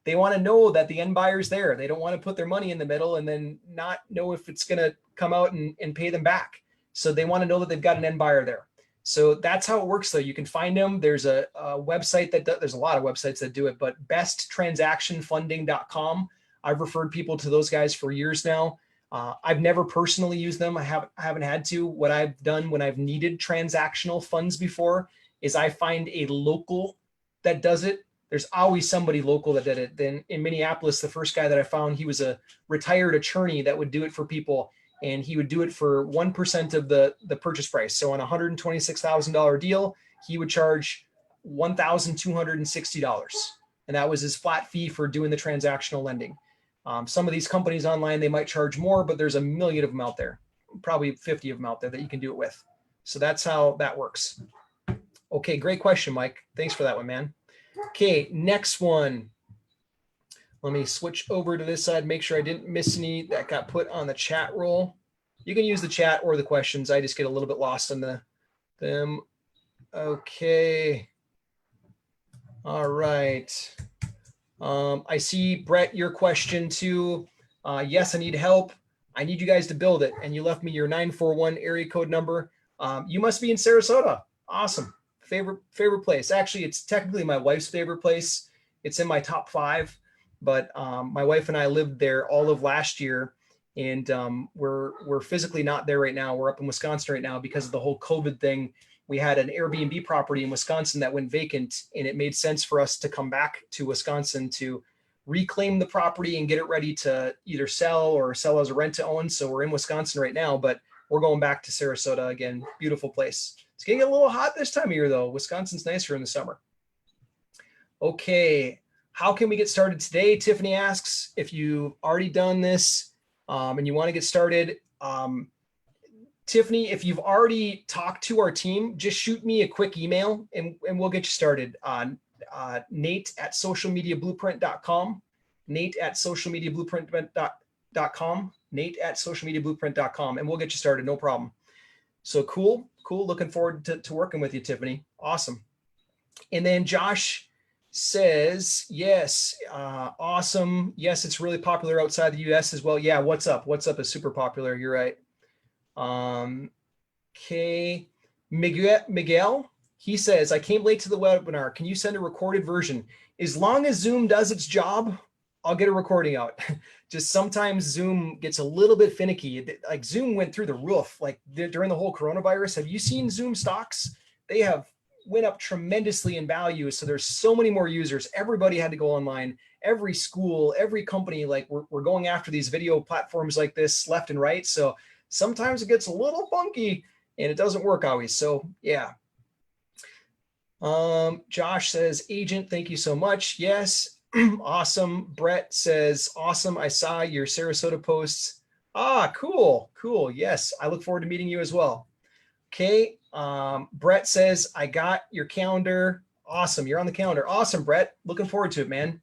They want to know that the end buyer's there. They don't want to put their money in the middle and then not know if it's going to come out and pay them back. So they want to know that they've got an end buyer there. So that's how it works, though. You can find them. There's a website there's a lot of websites that do it, but besttransactionfunding.com. I've referred people to those guys for years now. I've never personally used them. I haven't had to. What I've done when I've needed transactional funds before is I find a local that does it. There's always somebody local that did it. Then in Minneapolis, the first guy that I found, he was a retired attorney that would do it for people. And he would do it for 1% of the purchase price. So on a $126,000 deal, he would charge $1,260. And that was his flat fee for doing the transactional lending. Some of these companies online, they might charge more, but there's a million of them out there, probably 50 of them out there that you can do it with. So that's how that works. Okay, great question, Mike. Thanks for that one, man. Okay, next one. Let me switch over to this side, make sure I didn't miss any that got put on the chat roll. You can use the chat or the questions. I just get a little bit lost in them. Okay. All right. I see, Brett, your question too. Yes, I need help. I need you guys to build it. And you left me your 941 area code number. You must be in Sarasota. Awesome. Favorite place. Actually, it's technically my wife's favorite place. It's in my top 5. But my wife and I lived there all of last year, and we're physically not there right now. We're up in Wisconsin right now because of the whole COVID thing. We had an Airbnb property in Wisconsin that went vacant, and it made sense for us to come back to Wisconsin to reclaim the property and get it ready to either sell or sell as a rent to own. So we're in Wisconsin right now, but we're going back to Sarasota again. Beautiful place. It's getting a little hot this time of year, though. Wisconsin's nicer in the summer. Okay. How can we get started today? Tiffany asks if you've already done this and you want to get started. Tiffany, if you've already talked to our team, just shoot me a quick email and we'll get you started on Nate@socialmediablueprint.com, Nate@socialmediablueprint.com, Nate@socialmediablueprint.com, and we'll get you started. No problem. So cool. Looking forward to working with you, Tiffany. Awesome. And then Josh says, yes, awesome. Yes, it's really popular outside the US as well. Yeah, What's Up? What's Up is super popular. You're right. Okay. Miguel, he says, I came late to the webinar. Can you send a recorded version? As long as Zoom does its job, I'll get a recording out. Just sometimes Zoom gets a little bit finicky. Like Zoom went through the roof, like during the whole coronavirus. Have you seen Zoom stocks? They have went up tremendously in value. So there's so many more users. Everybody had to go online. Every school, every company, like we're going after these video platforms like this left and right. So sometimes it gets a little funky and it doesn't work always. So yeah. Josh says, agent, thank you so much. Yes. Awesome. Brett says, awesome. I saw your Sarasota posts. Cool. Yes. I look forward to meeting you as well. Okay. Brett says, I got your calendar. Awesome. You're on the calendar. Awesome, Brett. Looking forward to it, man.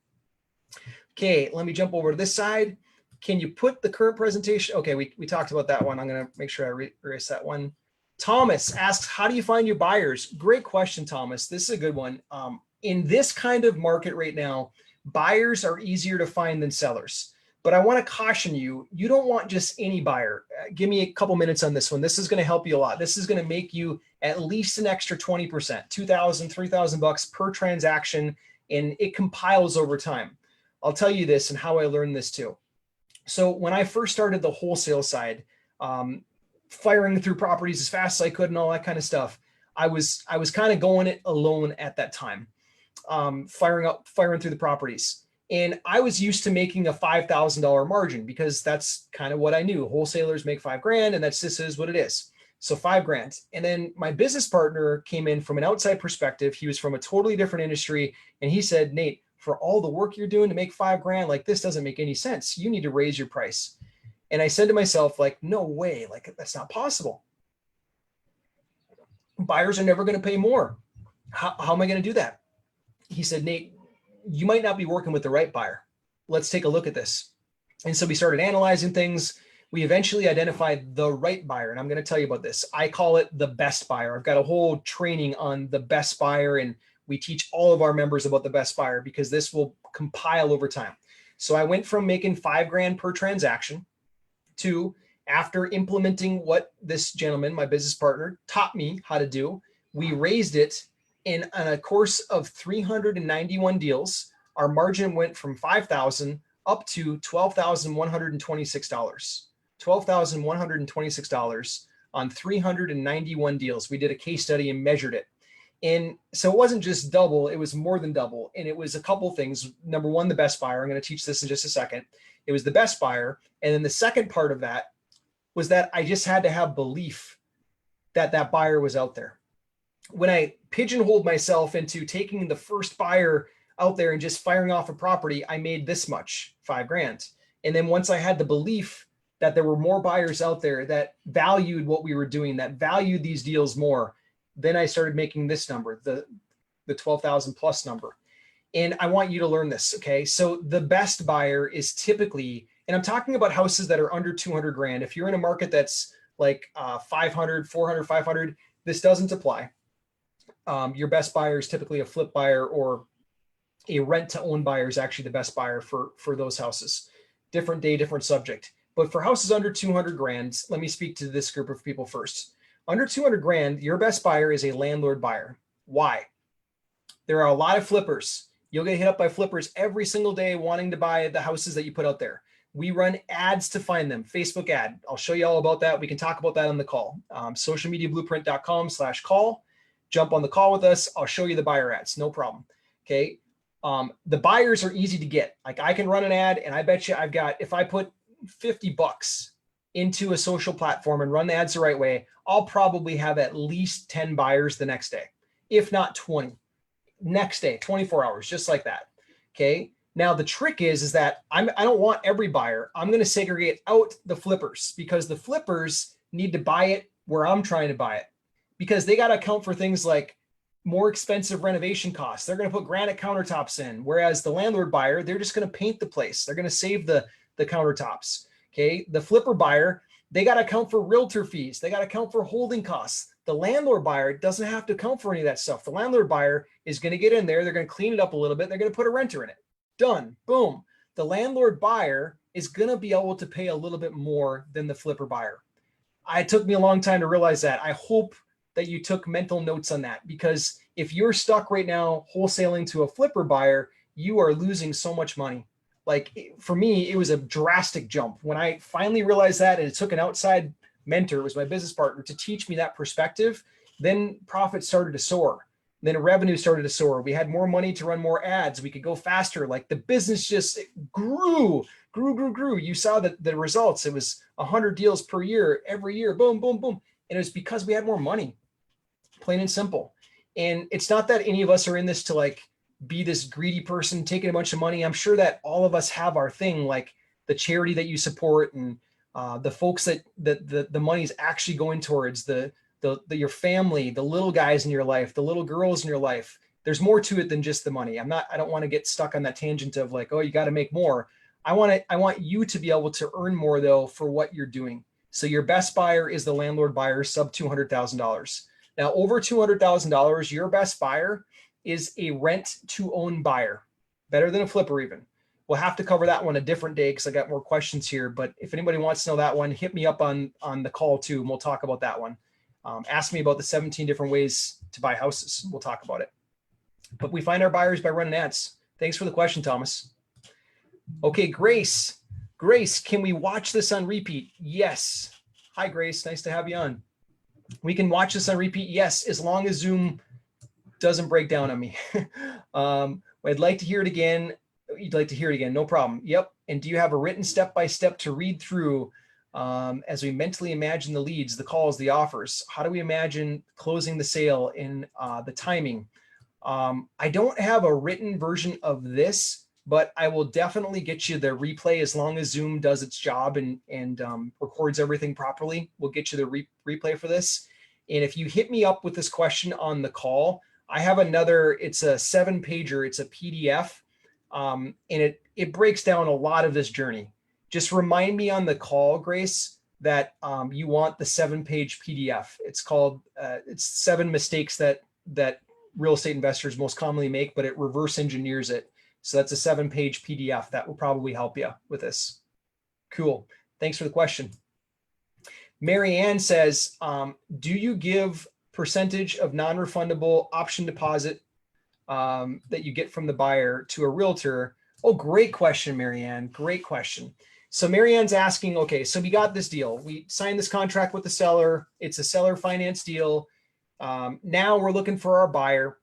Okay. Let me jump over to this side. Can you put the current presentation? Okay. We talked about that one. I'm going to make sure I erase that one. Thomas asks, how do you find your buyers? Great question, Thomas. This is a good one. In this kind of market right now, buyers are easier to find than sellers. But I want to caution you, you don't want just any buyer. Give me a couple minutes on this one. This is going to help you a lot. This is going to make you at least an extra 20%, $2,000, $3,000 per transaction, and it compiles over time. I'll tell you this and how I learned this too. So when I first started the wholesale side, firing through properties as fast as I could and all that kind of stuff, I was kind of going it alone at that time, firing through the properties. And I was used to making a $5,000 margin because that's kind of what I knew. Wholesalers make $5,000 and this is what it is. So 5 grand. And then my business partner came in from an outside perspective. He was from a totally different industry. And he said, Nate, for all the work you're doing to make 5 grand, like this doesn't make any sense. You need to raise your price. And I said to myself, like, no way, like that's not possible. Buyers are never going to pay more. How am I going to do that? He said, Nate, you might not be working with the right buyer. Let's take a look at this. And so we started analyzing things. We eventually identified the right buyer. And I'm going to tell you about this. I call it the best buyer. I've got a whole training on the best buyer, and we teach all of our members about the best buyer because this will compile over time. So I went from making 5 grand per transaction to, after implementing what this gentleman, my business partner, taught me how to do, we raised it in a course of 391 deals. Our margin went from 5,000 up to $12,126. $12,126 on 391 deals. We did a case study and measured it. And so it wasn't just double, it was more than double. And it was a couple things. Number one, the best buyer. I'm going to teach this in just a second. It was the best buyer. And then the second part of that was that I just had to have belief that that buyer was out there. When I pigeonholed myself into taking the first buyer out there and just firing off a property, I made this much, 5 grand. And then once I had the belief that there were more buyers out there that valued what we were doing, that valued these deals more, then I started making this number, the 12,000 plus number. And I want you to learn this. Okay. So the best buyer is typically, and I'm talking about houses that are under 200 grand. If you're in a market that's like 500, 400, 500, this doesn't apply. Your best buyer is typically a flip buyer, or a rent to own buyer is actually the best buyer for those houses. Different day, different subject. But for houses under 200 grand, let me speak to this group of people first. Under 200 grand, your best buyer is a landlord buyer. Why? There are a lot of flippers. You'll get hit up by flippers every single day wanting to buy the houses that you put out there. We run ads to find them, Facebook ad. I'll show you all about that. We can talk about that on the call. Socialmediablueprint.com/call. Jump on the call with us. I'll show you the buyer ads. No problem. Okay. The buyers are easy to get. Like I can run an ad, and I bet you I've got, if I put $50 into a social platform and run the ads the right way, I'll probably have at least 10 buyers the next day, if not 20. Next day, 24 hours, just like that. Okay. Now the trick is that I don't want every buyer. I'm going to segregate out the flippers, because the flippers need to buy it where I'm trying to buy it, because they got to account for things like more expensive renovation costs. They're going to put granite countertops in. Whereas the landlord buyer, they're just going to paint the place. They're going to save the countertops. Okay. The flipper buyer, they got to account for realtor fees. They got to account for holding costs. The landlord buyer doesn't have to account for any of that stuff. The landlord buyer is going to get in there. They're going to clean it up a little bit. They're going to put a renter in it. Done. Boom. The landlord buyer is going to be able to pay a little bit more than the flipper buyer. It took me a long time to realize that. I hope that you took mental notes on that, because if you're stuck right now wholesaling to a flipper buyer, you are losing so much money. Like for me, it was a drastic jump. When I finally realized that, and it took an outside mentor, it was my business partner, to teach me that perspective, then profits started to soar. Then revenue started to soar. We had more money to run more ads. We could go faster. Like the business just grew. You saw the results. It was 100 deals per year, every year, boom, boom, boom. And it was because we had more money, plain and simple. And it's not that any of us are in this to like be this greedy person taking a bunch of money. I'm sure that all of us have our thing, like the charity that you support, and the folks that the money is actually going towards, your family, the little guys in your life, the little girls in your life. There's more to it than just the money. I don't want to get stuck on that tangent of like, oh, you got to make more. I want you to be able to earn more though for what you're doing. So your best buyer is the landlord buyer, sub $200,000. Now over $200,000, your best buyer is a rent to own buyer, better than a flipper even. We'll have to cover that one a different day because I got more questions here. But if anybody wants to know that one, hit me up on the call too, and we'll talk about that one. Ask me about the 17 different ways to buy houses. We'll talk about it. But we find our buyers by running ads. Thanks for the question, Thomas. Okay, Grace. Grace, can we watch this on repeat? Yes. Hi, Grace. Nice to have you on. We can watch this on repeat. Yes, as long as Zoom doesn't break down on me. I'd like to hear it again. You'd like to hear it again. No problem. Yep. And do you have a written step-by-step to read through? As we mentally imagine the leads, the calls, the offers, how do we imagine closing the sale in the timing? I don't have a written version of this, but I will definitely get you the replay as long as Zoom does its job and records everything properly. We'll get you the replay for this. And if you hit me up with this question on the call, I have another, it's a 7-pager, it's a PDF, and it breaks down a lot of this journey. Just remind me on the call, Grace, that you want the 7-page PDF. It's called, it's 7 mistakes that real estate investors most commonly make, but it reverse engineers it. So that's a 7-page PDF that will probably help you with this. Cool. Thanks for the question. Mary Ann says, do you give percentage of non-refundable option deposit that you get from the buyer to a realtor? Oh, great question, Mary Ann. Great question. So Mary Ann's asking, okay, so we got this deal. We signed this contract with the seller. It's a seller finance deal. Now we're looking for our buyer.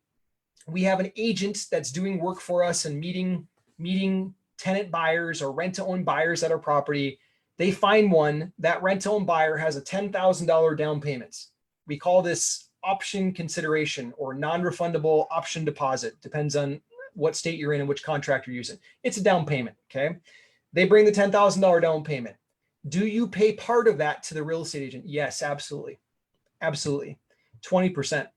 We have an agent that's doing work for us and meeting tenant buyers or rent-to-own buyers at our property. They find one. That rent-to-own buyer has a $10,000 down payment. We call this option consideration or non-refundable option deposit. Depends on what state you're in and which contract you're using. It's a down payment, okay? They bring the $10,000 down payment. Do you pay part of that to the real estate agent? Yes, absolutely. Absolutely. 20%.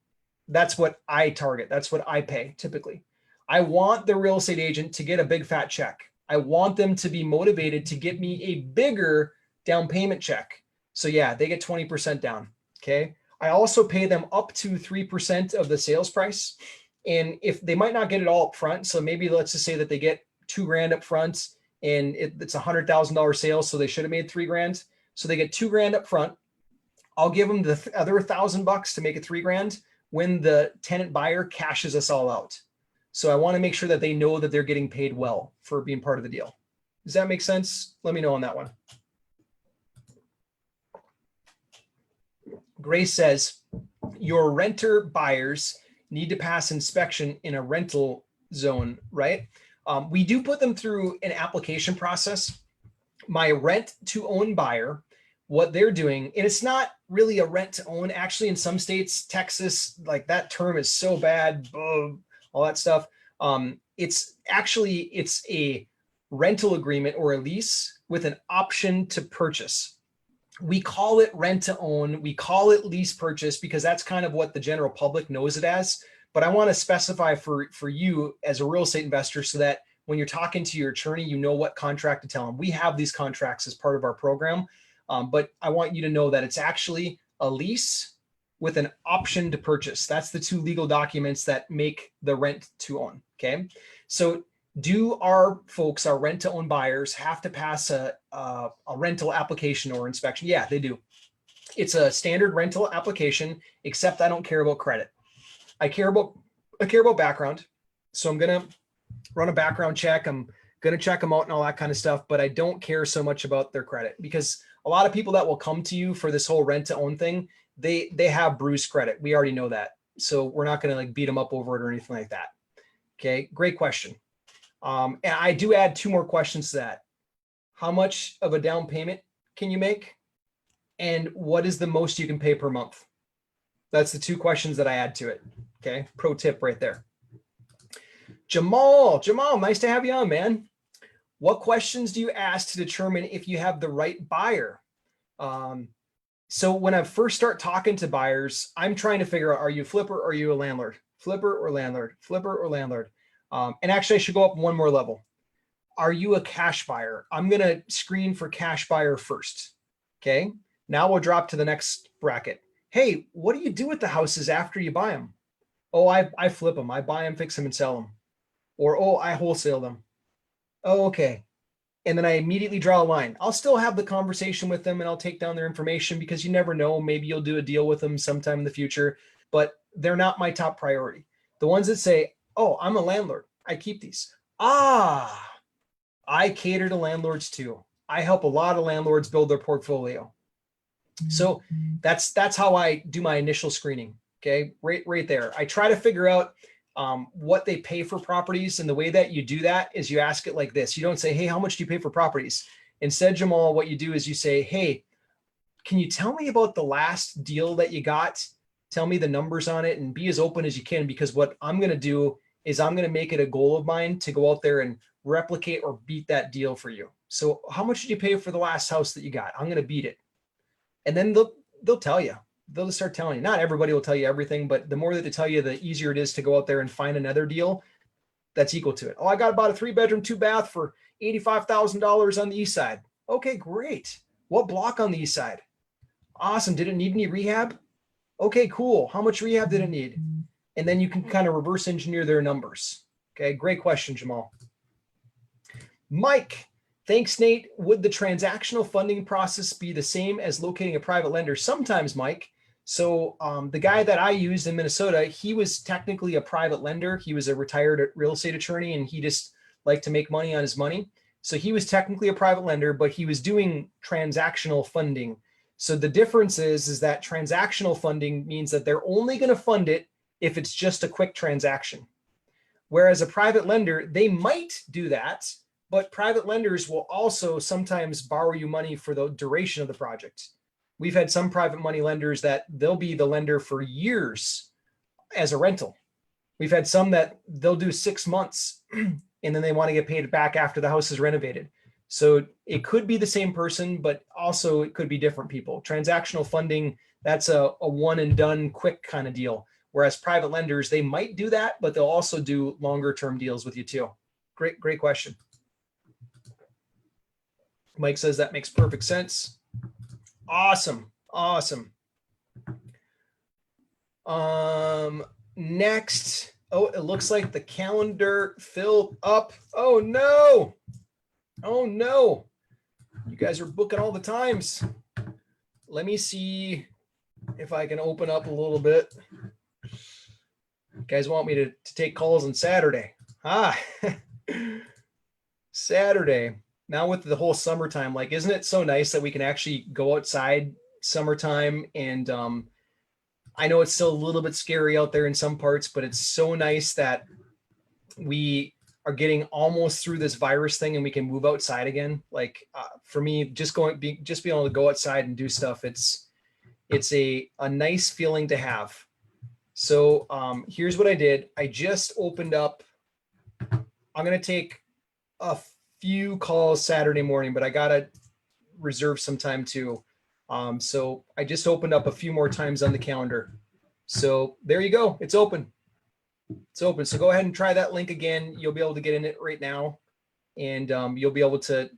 That's what I target. That's what I pay typically. I want the real estate agent to get a big fat check. I want them to be motivated to get me a bigger down payment check. So yeah, they get 20% down. Okay. I also pay them up to 3% of the sales price. And if they might not get it all up front, so maybe let's just say that they get $2,000 up front and it's a $100,000 sale. So they should have made $3,000. So they get $2,000 up front. I'll give them the other $1,000 to make it $3,000 when the tenant buyer cashes us all out. So I want to make sure that they know that they're getting paid well for being part of the deal. Does that make sense? Let me know on that one. Grace says, your renter buyers need to pass inspection in a rental zone, right? We do put them through an application process. My rent to own buyer, what they're doing, and it's not really a rent to own. Actually, in some states, Texas, like that term is so bad, all that stuff. It's a rental agreement or a lease with an option to purchase. We call it rent to own. We call it lease purchase because that's kind of what the general public knows it as. But I want to specify for you as a real estate investor so that when you're talking to your attorney, you know what contract to tell them. We have these contracts as part of our program. But I want you to know that it's actually a lease with an option to purchase. That's the 2 legal documents that make the rent to own. Okay. So do our folks, our rent to own buyers, have to pass a rental application or inspection? Yeah, they do. It's a standard rental application, except I don't care about credit. I care about background. So I'm going to run a background check. I'm going to check them out and all that kind of stuff, but I don't care so much about their credit because a lot of people that will come to you for this whole rent to own thing, they have bruised credit. We already know that. So we're not going to like beat them up over it or anything like that. Okay. Great question. And I do add 2 more questions to that. How much of a down payment can you make? And what is the most you can pay per month? That's the 2 questions that I add to it. Okay. Pro tip right there. Jamal, nice to have you on, man. What questions do you ask to determine if you have the right buyer? So when I first start talking to buyers, I'm trying to figure out, are you a flipper or are you a landlord? Flipper or landlord? Flipper or landlord? And actually I should go up one more level. Are you a cash buyer? I'm going to screen for cash buyer first. Okay. Now we'll drop to the next bracket. Hey, what do you do with the houses after you buy them? Oh, I flip them. I buy them, fix them and sell them. Or, oh, I wholesale them. Oh, okay. And then I immediately draw a line. I'll still have the conversation with them and I'll take down their information because you never know. Maybe you'll do a deal with them sometime in the future, but they're not my top priority. The ones that say, oh, I'm a landlord, I keep these. I cater to landlords too. I help a lot of landlords build their portfolio. So that's how I do my initial screening. Okay, right there. I try to figure out what they pay for properties. And the way that you do that is you ask it like this. You don't say, hey, how much do you pay for properties? Instead, Jamal, what you do is you say, hey, can you tell me about the last deal that you got? Tell me the numbers on it and be as open as you can, because what I'm going to do is I'm going to make it a goal of mine to go out there and replicate or beat that deal for you. So how much did you pay for the last house that you got? I'm going to beat it. And then they'll tell you. They'll just start telling you. Not everybody will tell you everything, but the more that they tell you, the easier it is to go out there and find another deal that's equal to it. Oh, I got about a 3-bedroom, 2-bath for $85,000 on the east side. Okay, great. What block on the east side? Awesome. Did it need any rehab? Okay, cool. How much rehab did it need? And then you can kind of reverse engineer their numbers. Okay, great question, Jamal. Mike, thanks, Nate. Would the transactional funding process be the same as locating a private lender? Sometimes, Mike. So the guy that I used in Minnesota, he was technically a private lender. He was a retired real estate attorney, and he just liked to make money on his money. So he was technically a private lender, but he was doing transactional funding. So the difference is that transactional funding means that they're only going to fund it if it's just a quick transaction. Whereas a private lender, they might do that, but private lenders will also sometimes borrow you money for the duration of the project. We've had some private money lenders that they'll be the lender for years as a rental. We've had some that they'll do 6 months and then they want to get paid back after the house is renovated. So it could be the same person, but also it could be different people. Transactional funding, that's a one and done quick kind of deal. Whereas private lenders, they might do that, but they'll also do longer term deals with you too. Great question. Mike says that makes perfect sense. Awesome. Next. Oh, it looks like the calendar filled up. Oh no. You guys are booking all the times. Let me see if I can open up a little bit. You guys want me to take calls on Saturday? Saturday. Now with the whole summertime, like, isn't it so nice that we can actually go outside summertime? And I know it's still a little bit scary out there in some parts, but it's so nice that we are getting almost through this virus thing and we can move outside again. Like for me, just being able to go outside and do stuff, it's a nice feeling to have. So here's what I did. I just opened up. I'm going to take a few calls Saturday morning, but I got to reserve some time too. So I just opened up a few more times on the calendar. So there you go. It's open. So go ahead and try that link again. You'll be able to get in it right now, and you'll be able to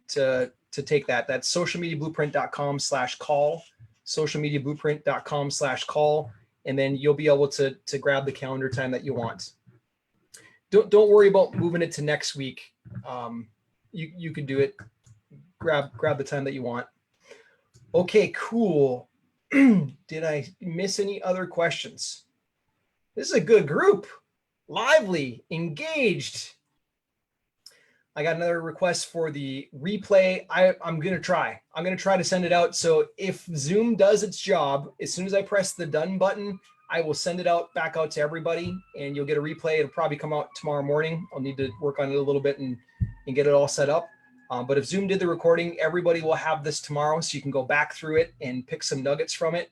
take that. That's socialmediablueprint.com/call, socialmediablueprint.com/call, and then you'll be able to grab the calendar time that you want. Don't worry about moving it to next week. You can do it. Grab the time that you want. Okay, cool. Did I miss any other questions? This is a good group. Lively, engaged. I got another request for the replay. I'm going to try. I'm going to try to send it out. So if Zoom does its job, as soon as I press the done button, I will send it back out to everybody, and you'll get a replay. It'll probably come out tomorrow morning. I'll need to work on it a little bit and get it all set up. But if Zoom did the recording, everybody will have this tomorrow, so you can go back through it and pick some nuggets from it.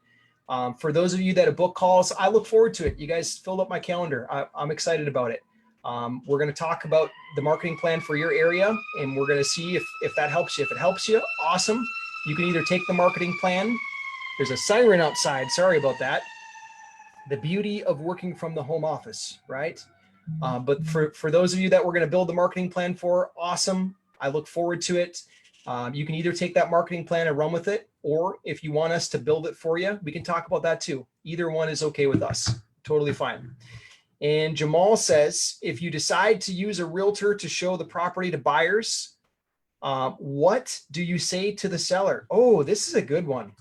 For those of you that have booked calls, I look forward to it. You guys filled up my calendar. I'm excited about it. We're going to talk about the marketing plan for your area, and we're going to see if that helps you. If it helps you, awesome. You can either take the marketing plan. There's a siren outside. Sorry about that. The beauty of working from the home office, right? But for those of you that we're going to build the marketing plan for, awesome. I look forward to it. You can either take that marketing plan and run with it, or if you want us to build it for you, we can talk about that too. Either one is okay with us. Totally fine. And Jamal says, if you decide to use a realtor to show the property to buyers, what do you say to the seller? Oh, this is a good one.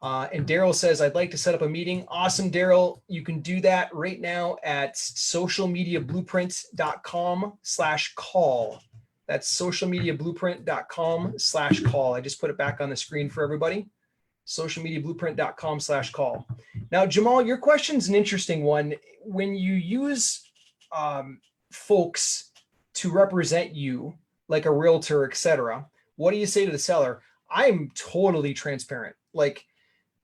And Daryl says, I'd like to set up a meeting. Awesome, Daryl. You can do that right now at socialmediablueprint.com/call. That's socialmediablueprint.com/call. I just put it back on the screen for everybody. socialmediablueprint.com/call. Now, Jamal, your question's an interesting one. When you use folks to represent you, like a realtor, etc., What do you say to the seller? I'm totally transparent. Like,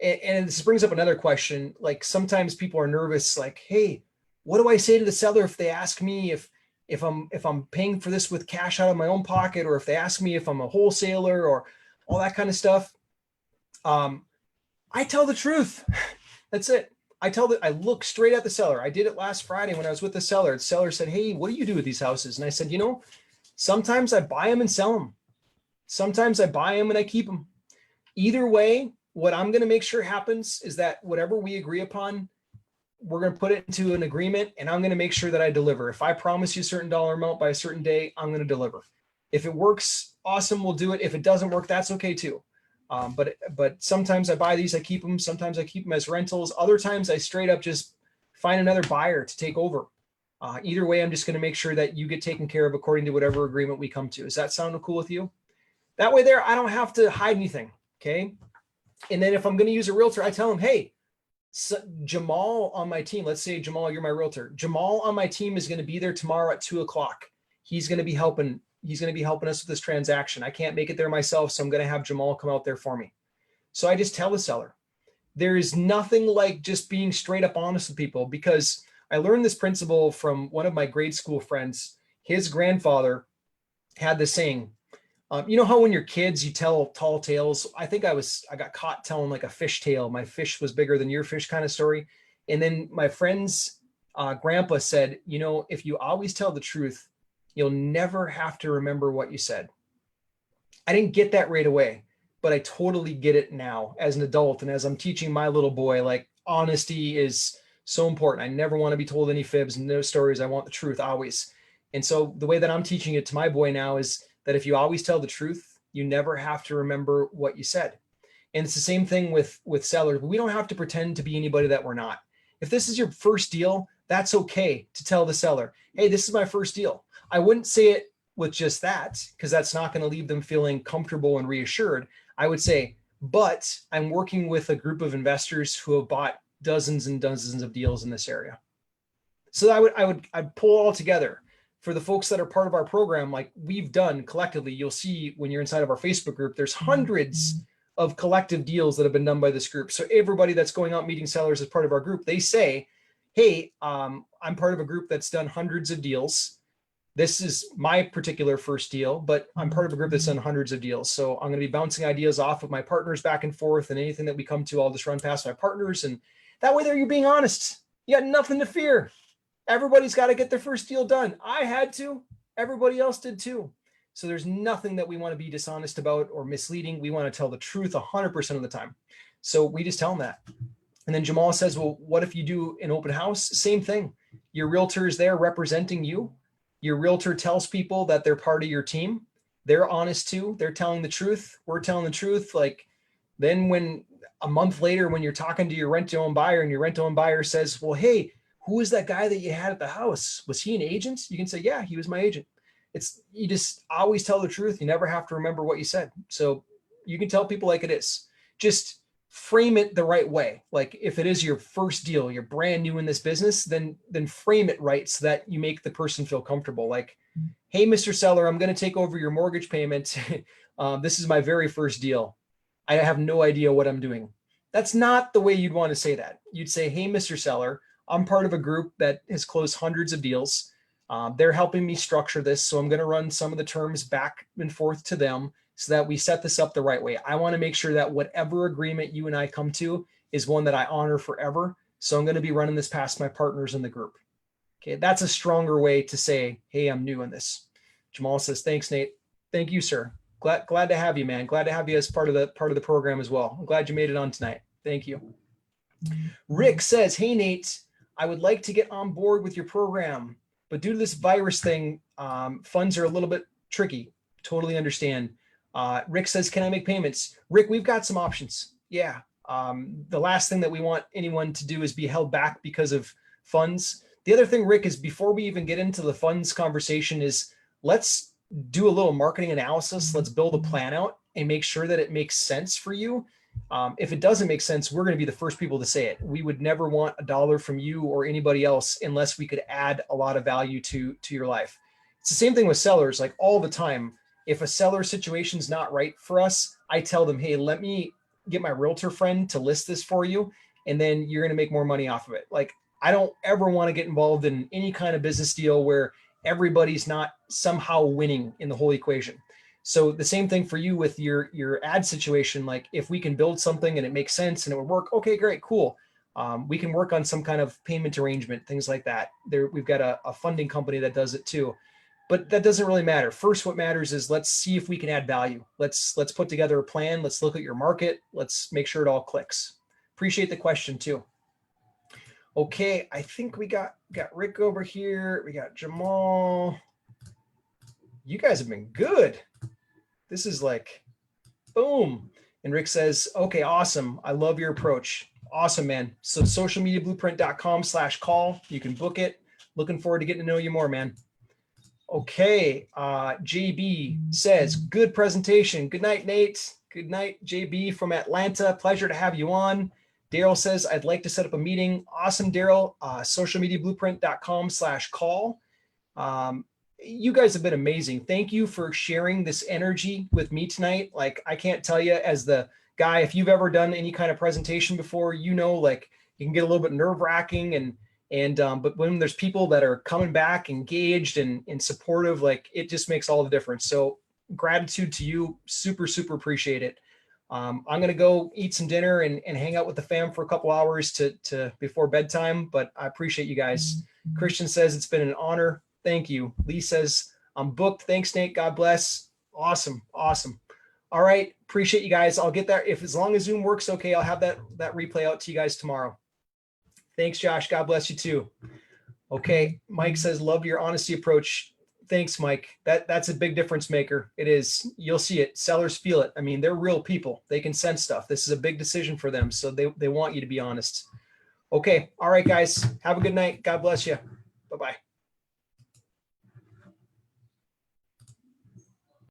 and this brings up another question. Like sometimes people are nervous, like, hey, what do I say to the seller if they ask me if I'm paying for this with cash out of my own pocket, or if they ask me if I'm a wholesaler or all that kind of stuff? I tell the truth. That's it. I look straight at the seller. I did it last Friday when I was with the seller. The seller said, hey, what do you do with these houses? And I said, sometimes I buy them and sell them. Sometimes I buy them and I keep them. Either way, what I'm going to make sure happens is that whatever we agree upon, we're going to put it into an agreement, and I'm going to make sure that I deliver. If I promise you a certain dollar amount by a certain day, I'm going to deliver. If it works, awesome, we'll do it. If it doesn't work, that's okay too. But sometimes I buy these, I keep them. Sometimes I keep them as rentals. Other times I straight up just find another buyer to take over. Either way, I'm just going to make sure that you get taken care of according to whatever agreement we come to. Does that sound cool with you? That way there, I don't have to hide anything. Okay. And then if I'm going to use a realtor, I tell them, hey, so Jamal on my team, let's say Jamal, you're my realtor. Jamal on my team is going to be there tomorrow at 2:00. He's going to be helping us with this transaction. I can't make it there myself, so I'm going to have Jamal come out there for me. So I just tell the seller. There is nothing like just being straight up honest with people, because I learned this principle from one of my grade school friends. His grandfather had this saying. You know how when you're kids, you tell tall tales? I think I got caught telling like a fish tale. My fish was bigger than your fish kind of story. And then my friend's grandpa said, if you always tell the truth, you'll never have to remember what you said. I didn't get that right away, but I totally get it now as an adult. And as I'm teaching my little boy, like, honesty is so important. I never want to be told any fibs, no stories. I want the truth always. And so the way that I'm teaching it to my boy now is that if you always tell the truth, you never have to remember what you said. And it's the same thing with sellers. We don't have to pretend to be anybody that we're not. If this is your first deal, that's okay to tell the seller, hey, this is my first deal. I wouldn't say it with just that, because that's not going to leave them feeling comfortable and reassured. I would say, but I'm working with a group of investors who have bought dozens and dozens of deals in this area. So I'd pull all together. For the folks that are part of our program, like we've done collectively, you'll see when you're inside of our Facebook group, there's hundreds of collective deals that have been done by this group. So everybody that's going out meeting sellers as part of our group, they say, hey, I'm part of a group that's done hundreds of deals. This is my particular first deal, but I'm part of a group that's done hundreds of deals. So I'm going to be bouncing ideas off of my partners back and forth, and anything that we come to, I'll just run past my partners. And that way there, you're being honest. You got nothing to fear. Everybody's got to get their first deal done. I had to. Everybody else did too. So there's nothing that we want to be dishonest about or misleading. We want to tell the truth 100% of the time. So we just tell them that. And then Jamal says, well, what if you do an open house? Same thing. Your realtor is there representing you. Your realtor tells people that they're part of your team. They're honest too. They're telling the truth. We're telling the truth. Like then when a month later, when you're talking to your rent-to-own buyer and your rent-to-own buyer says, well, hey, who is that guy that you had at the house? Was he an agent? You can say, yeah, he was my agent. You just always tell the truth. You never have to remember what you said. So you can tell people like it is. Just frame it the right way. Like if it is your first deal, you're brand new in this business, then frame it right so that you make the person feel comfortable. Like, hey, Mr. Seller, I'm going to take over your mortgage payment. This is my very first deal. I have no idea what I'm doing. That's not the way you'd want to say that. You'd say, hey, Mr. Seller, I'm part of a group that has closed hundreds of deals. They're helping me structure this. So I'm going to run some of the terms back and forth to them so that we set this up the right way. I want to make sure that whatever agreement you and I come to is one that I honor forever. So I'm going to be running this past my partners in the group. Okay. That's a stronger way to say, hey, I'm new in this. Jamal says, thanks, Nate. Thank you, sir. Glad to have you, man. Glad to have you as part of the program as well. I'm glad you made it on tonight. Thank you. Rick says, hey, Nate, I would like to get on board with your program, but due to this virus thing, funds are a little bit tricky. Totally understand. Rick says, can I make payments? Rick, we've got some options. Yeah. The last thing that we want anyone to do is be held back because of funds. The other thing, Rick, is before we even get into the funds conversation is let's do a little marketing analysis. Let's build a plan out and make sure that it makes sense for you. If it doesn't make sense, we're going to be the first people to say it. We would never want a dollar from you or anybody else unless we could add a lot of value to your life. It's the same thing with sellers. Like all the time, If a seller situation is not right for us, I tell them, hey, let me get my realtor friend to list this for you, and then you're going to make more money off of it. Like, I don't ever want to get involved in any kind of business deal where everybody's not somehow winning in the whole equation. So the same thing for you with your ad situation. Like, if we can build something and it makes sense and it would work, okay, great, cool. We can work on some kind of payment arrangement, things like that. We've got a funding company that does it too. But that doesn't really matter. First, what matters is let's see if we can add value. Let's put together a plan. Let's look at your market. Let's make sure it all clicks. Appreciate the question too. Okay, I think we got Rick over here. We got Jamal. You guys have been good. This is like, boom. And Rick says, okay, awesome. I love your approach. Awesome, man. So socialmediablueprint.com/call. You can book it. Looking forward to getting to know you more, man. Okay, JB says, good presentation. Good night, Nate. Good night, JB from Atlanta. Pleasure to have you on. Daryl says, I'd like to set up a meeting. Awesome, Daryl. Socialmediablueprint.com/call. You guys have been amazing. Thank you for sharing this energy with me tonight. Like, I can't tell you, as the guy, if you've ever done any kind of presentation before, you know, like, you can get a little bit nerve-wracking but when there's people that are coming back, engaged and supportive, like, it just makes all the difference. So gratitude to you. Super, super appreciate it. I'm going to go eat some dinner and hang out with the fam for a couple hours to before bedtime, but I appreciate you guys. Christian says, it's been an honor. Thank you. Lee says, I'm booked. Thanks, Nate. God bless. Awesome. Awesome. All right. Appreciate you guys. I'll get that. As long as Zoom works okay, I'll have that replay out to you guys tomorrow. Thanks, Josh. God bless you too. Okay. Mike says, love your honesty approach. Thanks, Mike. That's a big difference maker. It is. You'll see it. Sellers feel it. I mean, they're real people. They can sense stuff. This is a big decision for them. So they want you to be honest. Okay. All right, guys. Have a good night. God bless you.